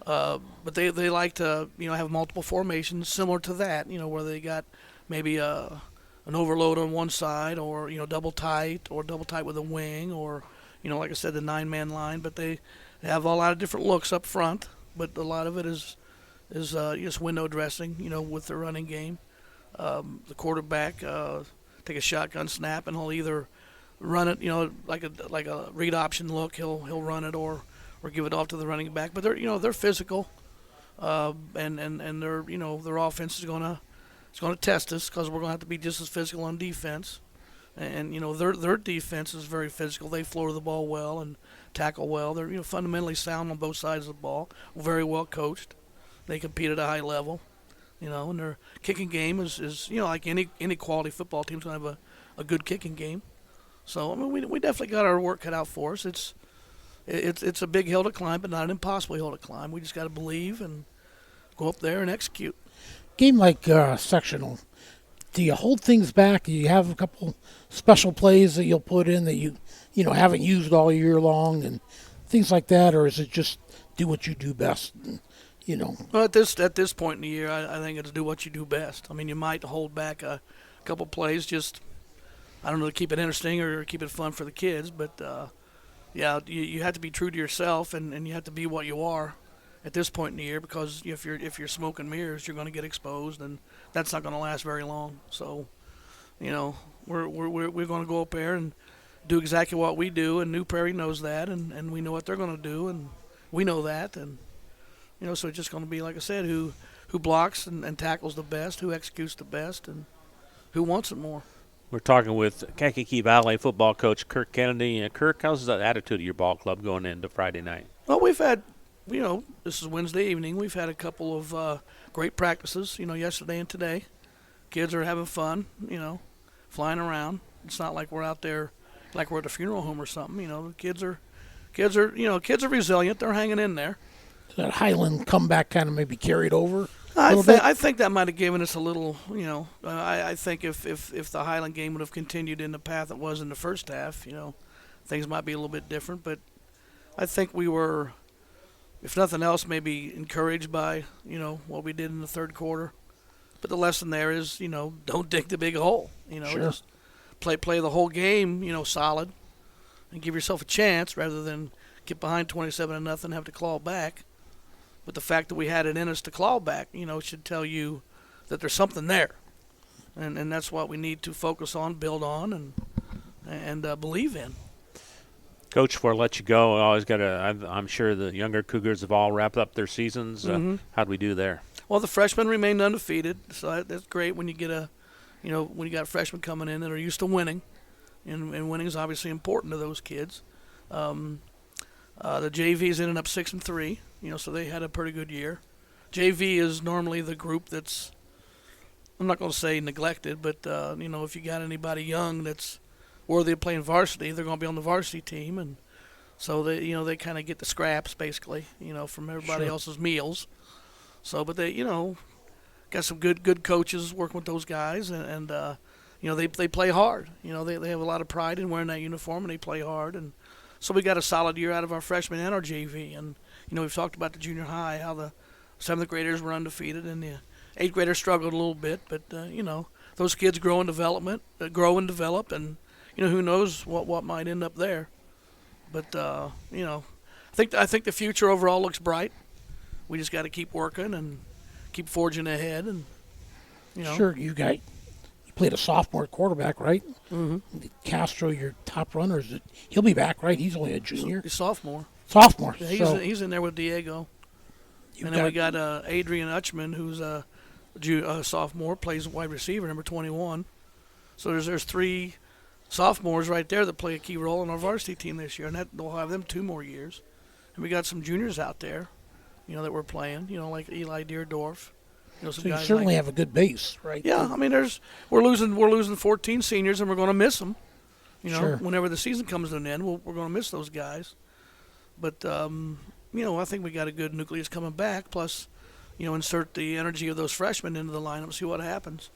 but they like to, have multiple formations similar to that, where they got maybe an overload on one side or, double tight with a wing or, like I said, the 9-man line. But they have a lot of different looks up front, but a lot of it is just window dressing, with the running game. The quarterback take a shotgun snap and he'll either run it, like a read option look. He'll run it or give it off to the running back. But they're physical, and their offense is gonna test us because we're gonna have to be just as physical on defense. And their defense is very physical. They floor the ball well and tackle well. They're fundamentally sound on both sides of the ball. Very well coached. They compete at a high level. And their kicking game is like any quality football team's gonna have a good kicking game. So I mean we definitely got our work cut out for us. It's a big hill to climb, but not an impossible hill to climb. We just got to believe and go up there and execute. Game like sectional, do you hold things back? Do you have a couple special plays that you'll put in that you haven't used all year long and things like that, or is it just do what you do best? Well, at this point in the year, I think it's do what you do best. I mean, you might hold back a couple plays, just I don't know, to keep it interesting or keep it fun for the kids, but. Yeah, you have to be true to yourself, and you have to be what you are at this point in the year, because if you're smoke and mirrors, you're going to get exposed, and that's not going to last very long. So, we're going to go up there and do exactly what we do, and New Prairie knows that, and we know what they're going to do, and we know that, and so it's just going to be, like I said, who blocks and tackles the best, who executes the best, and who wants it more. We're talking with Kankakee Valley football coach Kirk Kennedy. Kirk, how's the attitude of your ball club going into Friday night? Well, we've had, this is Wednesday evening. We've had a couple of great practices, yesterday and today. Kids are having fun, flying around. It's not like we're out there like we're at a funeral home or something. The kids are resilient. They're hanging in there. That Highland comeback kind of maybe carried over. I think that might have given us a little, I think if the Highland game would have continued in the path it was in the first half, things might be a little bit different. But I think we were, if nothing else, maybe encouraged by, what we did in the third quarter. But the lesson there is, don't dig the big hole. Sure. Just play the whole game, solid, and give yourself a chance rather than get behind 27-0 and have to claw back. But the fact that we had it in us to claw back, should tell you that there's something there. And that's what we need to focus on, build on, and believe in. Coach, before I let you go, I'm sure the younger Cougars have all wrapped up their seasons. Mm-hmm. How'd we do there? Well, the freshmen remained undefeated, so that's great when you get when you got freshmen coming in that are used to winning. And winning is obviously important to those kids. The JVs ended up 6-3. So they had a pretty good year. JV is normally the group that's, I'm not going to say neglected, but, if you got anybody young that's worthy of playing varsity, they're going to be on the varsity team. And so they kind of get the scraps, basically, from everybody else's meals. So, but they, got some good coaches working with those guys. And they play hard. They have a lot of pride in wearing that uniform, and they play hard. And so we got a solid year out of our freshmen and our JV. And, we've talked about the junior high, how the 7th graders were undefeated and the 8th graders struggled a little bit. But, those kids grow and develop and, who knows what might end up there. But I think the future overall looks bright. We just got to keep working and keep forging ahead, and Sure, you played a sophomore quarterback, right? Mhm. Castro, your top runner, he'll be back, right? He's only a junior. He's sophomore. Sophomore. Yeah, he's in there with Diego. And then we got Adrian Utchman, who's a sophomore, plays wide receiver, number 21. So there's 3 sophomores right there that play a key role in our varsity team this year, and we'll have them 2 more years. And we got some juniors out there, that we're playing, like Eli Deerdorf. Some So you guys certainly have a good base, right? Yeah, I mean, we're losing 14 seniors, and we're going to miss them. Sure. Whenever the season comes to an end, we're going to miss those guys. But I think we got a good nucleus coming back. Plus, insert the energy of those freshmen into the lineup, see what happens.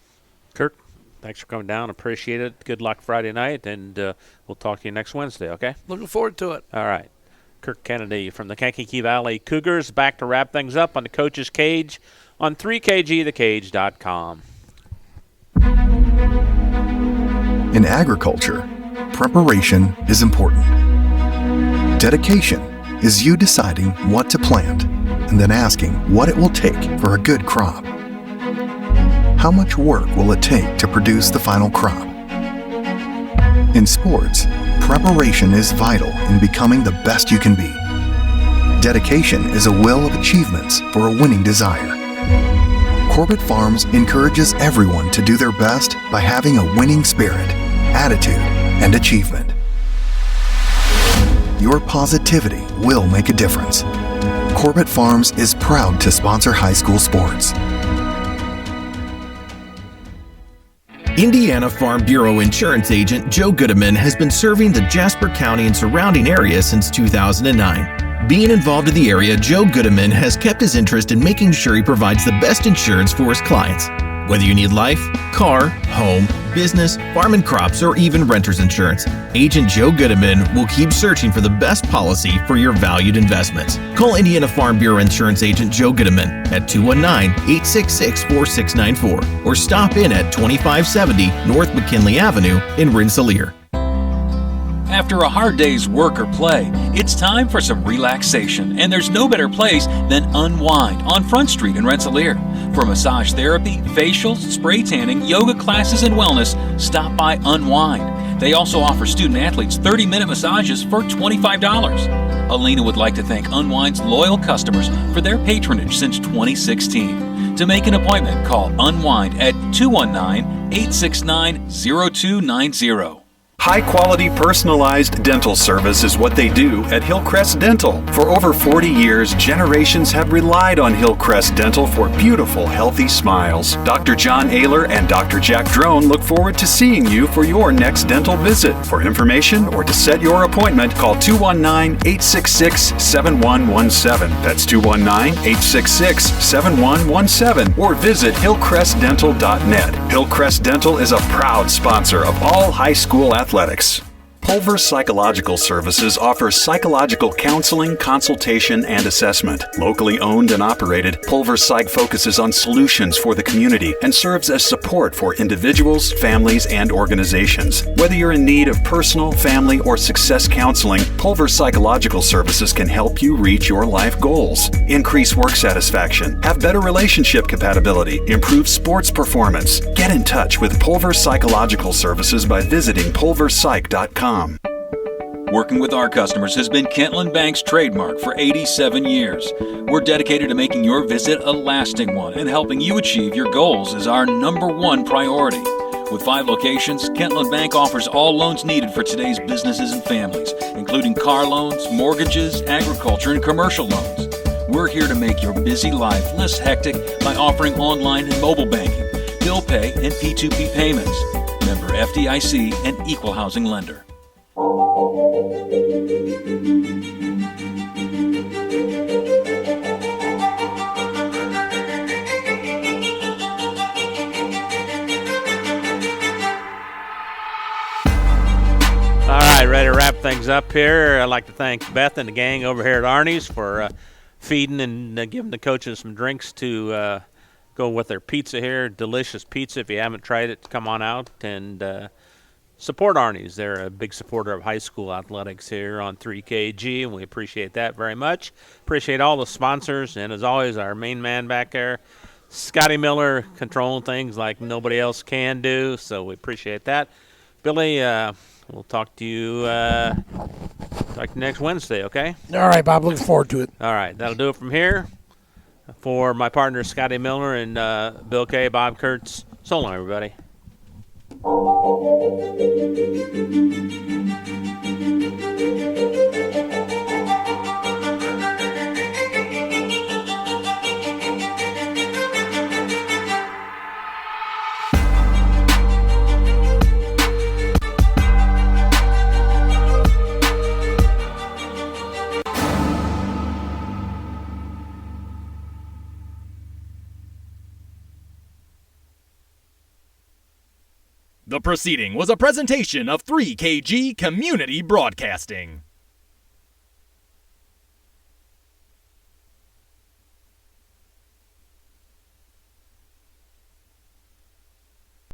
Kirk, thanks for coming down. Appreciate it. Good luck Friday night, and we'll talk to you next Wednesday, okay? Looking forward to it. All right. Kirk Kennedy from the Kankakee Valley Cougars back to wrap things up on the Coach's Cage on 3kgthecage.com. In agriculture, preparation is important. Dedication is you deciding what to plant and then asking what it will take for a good crop. How much work will it take to produce the final crop? In sports, preparation is vital in becoming the best you can be. Dedication is a will of achievements for a winning desire. Corbett Farms encourages everyone to do their best by having a winning spirit, attitude, and achievement. Your positivity will make a difference. Corbett Farms is proud to sponsor high school sports. Indiana Farm Bureau insurance agent Joe Goodman has been serving the Jasper County and surrounding area since 2009. Being involved in the area, Joe Goodman has kept his interest in making sure he provides the best insurance for his clients. Whether you need life, car, home, business, farm and crops, or even renter's insurance, Agent Joe Goodman will keep searching for the best policy for your valued investments. Call Indiana Farm Bureau Insurance Agent Joe Goodman at 219-866-4694 or stop in at 2570 North McKinley Avenue in Rensselaer. After a hard day's work or play, it's time for some relaxation, and there's no better place than Unwind on Front Street in Rensselaer. For massage therapy, facials, spray tanning, yoga classes, and wellness, stop by Unwind. They also offer student-athletes 30-minute massages for $25. Alina would like to thank Unwind's loyal customers for their patronage since 2016. To make an appointment, call Unwind at 219-869-0290. High-quality personalized dental service is what they do at Hillcrest Dental. For over 40 years, generations have relied on Hillcrest Dental for beautiful, healthy smiles. Dr. John Ayler and Dr. Jack Drone look forward to seeing you for your next dental visit. For information or to set your appointment, call 219-866-7117. That's 219-866-7117 or visit hillcrestdental.net. Hillcrest Dental is a proud sponsor of all high school athletics. Pulver Psychological Services offers psychological counseling, consultation, and assessment. Locally owned and operated, Pulver Psych focuses on solutions for the community and serves as support for individuals, families, and organizations. Whether you're in need of personal, family, or success counseling, Pulver Psychological Services can help you reach your life goals. Increase work satisfaction, have better relationship compatibility, improve sports performance. Get in touch with Pulver Psychological Services by visiting pulverpsych.com. Working with our customers has been Kentland Bank's trademark for 87 years. We're dedicated to making your visit a lasting one, and helping you achieve your goals is our #1 priority. With 5 locations, Kentland Bank offers all loans needed for today's businesses and families, including car loans, mortgages, agriculture, and commercial loans. We're here to make your busy life less hectic by offering online and mobile banking, bill pay, and P2P payments. Member FDIC and equal housing lender. All right, ready to wrap things up here. I'd like to thank Beth and the gang over here at Arnie's for feeding and giving the coaches some drinks to go with their pizza here. Delicious pizza. If you haven't tried it, come on out and support Arnie's. They're a big supporter of high school athletics here on 3KG, and we appreciate that very much. Appreciate all the sponsors, and as always, our main man back there, Scotty Miller, controlling things like nobody else can do, so we appreciate that. Billy, we'll talk to you next Wednesday, okay? All right, Bob. Looking forward to it. All right, that'll do it from here. For my partner, Scotty Miller, and Bill K., Bob Kurtz, so long, everybody. The proceeding was a presentation of 3KG Community Broadcasting.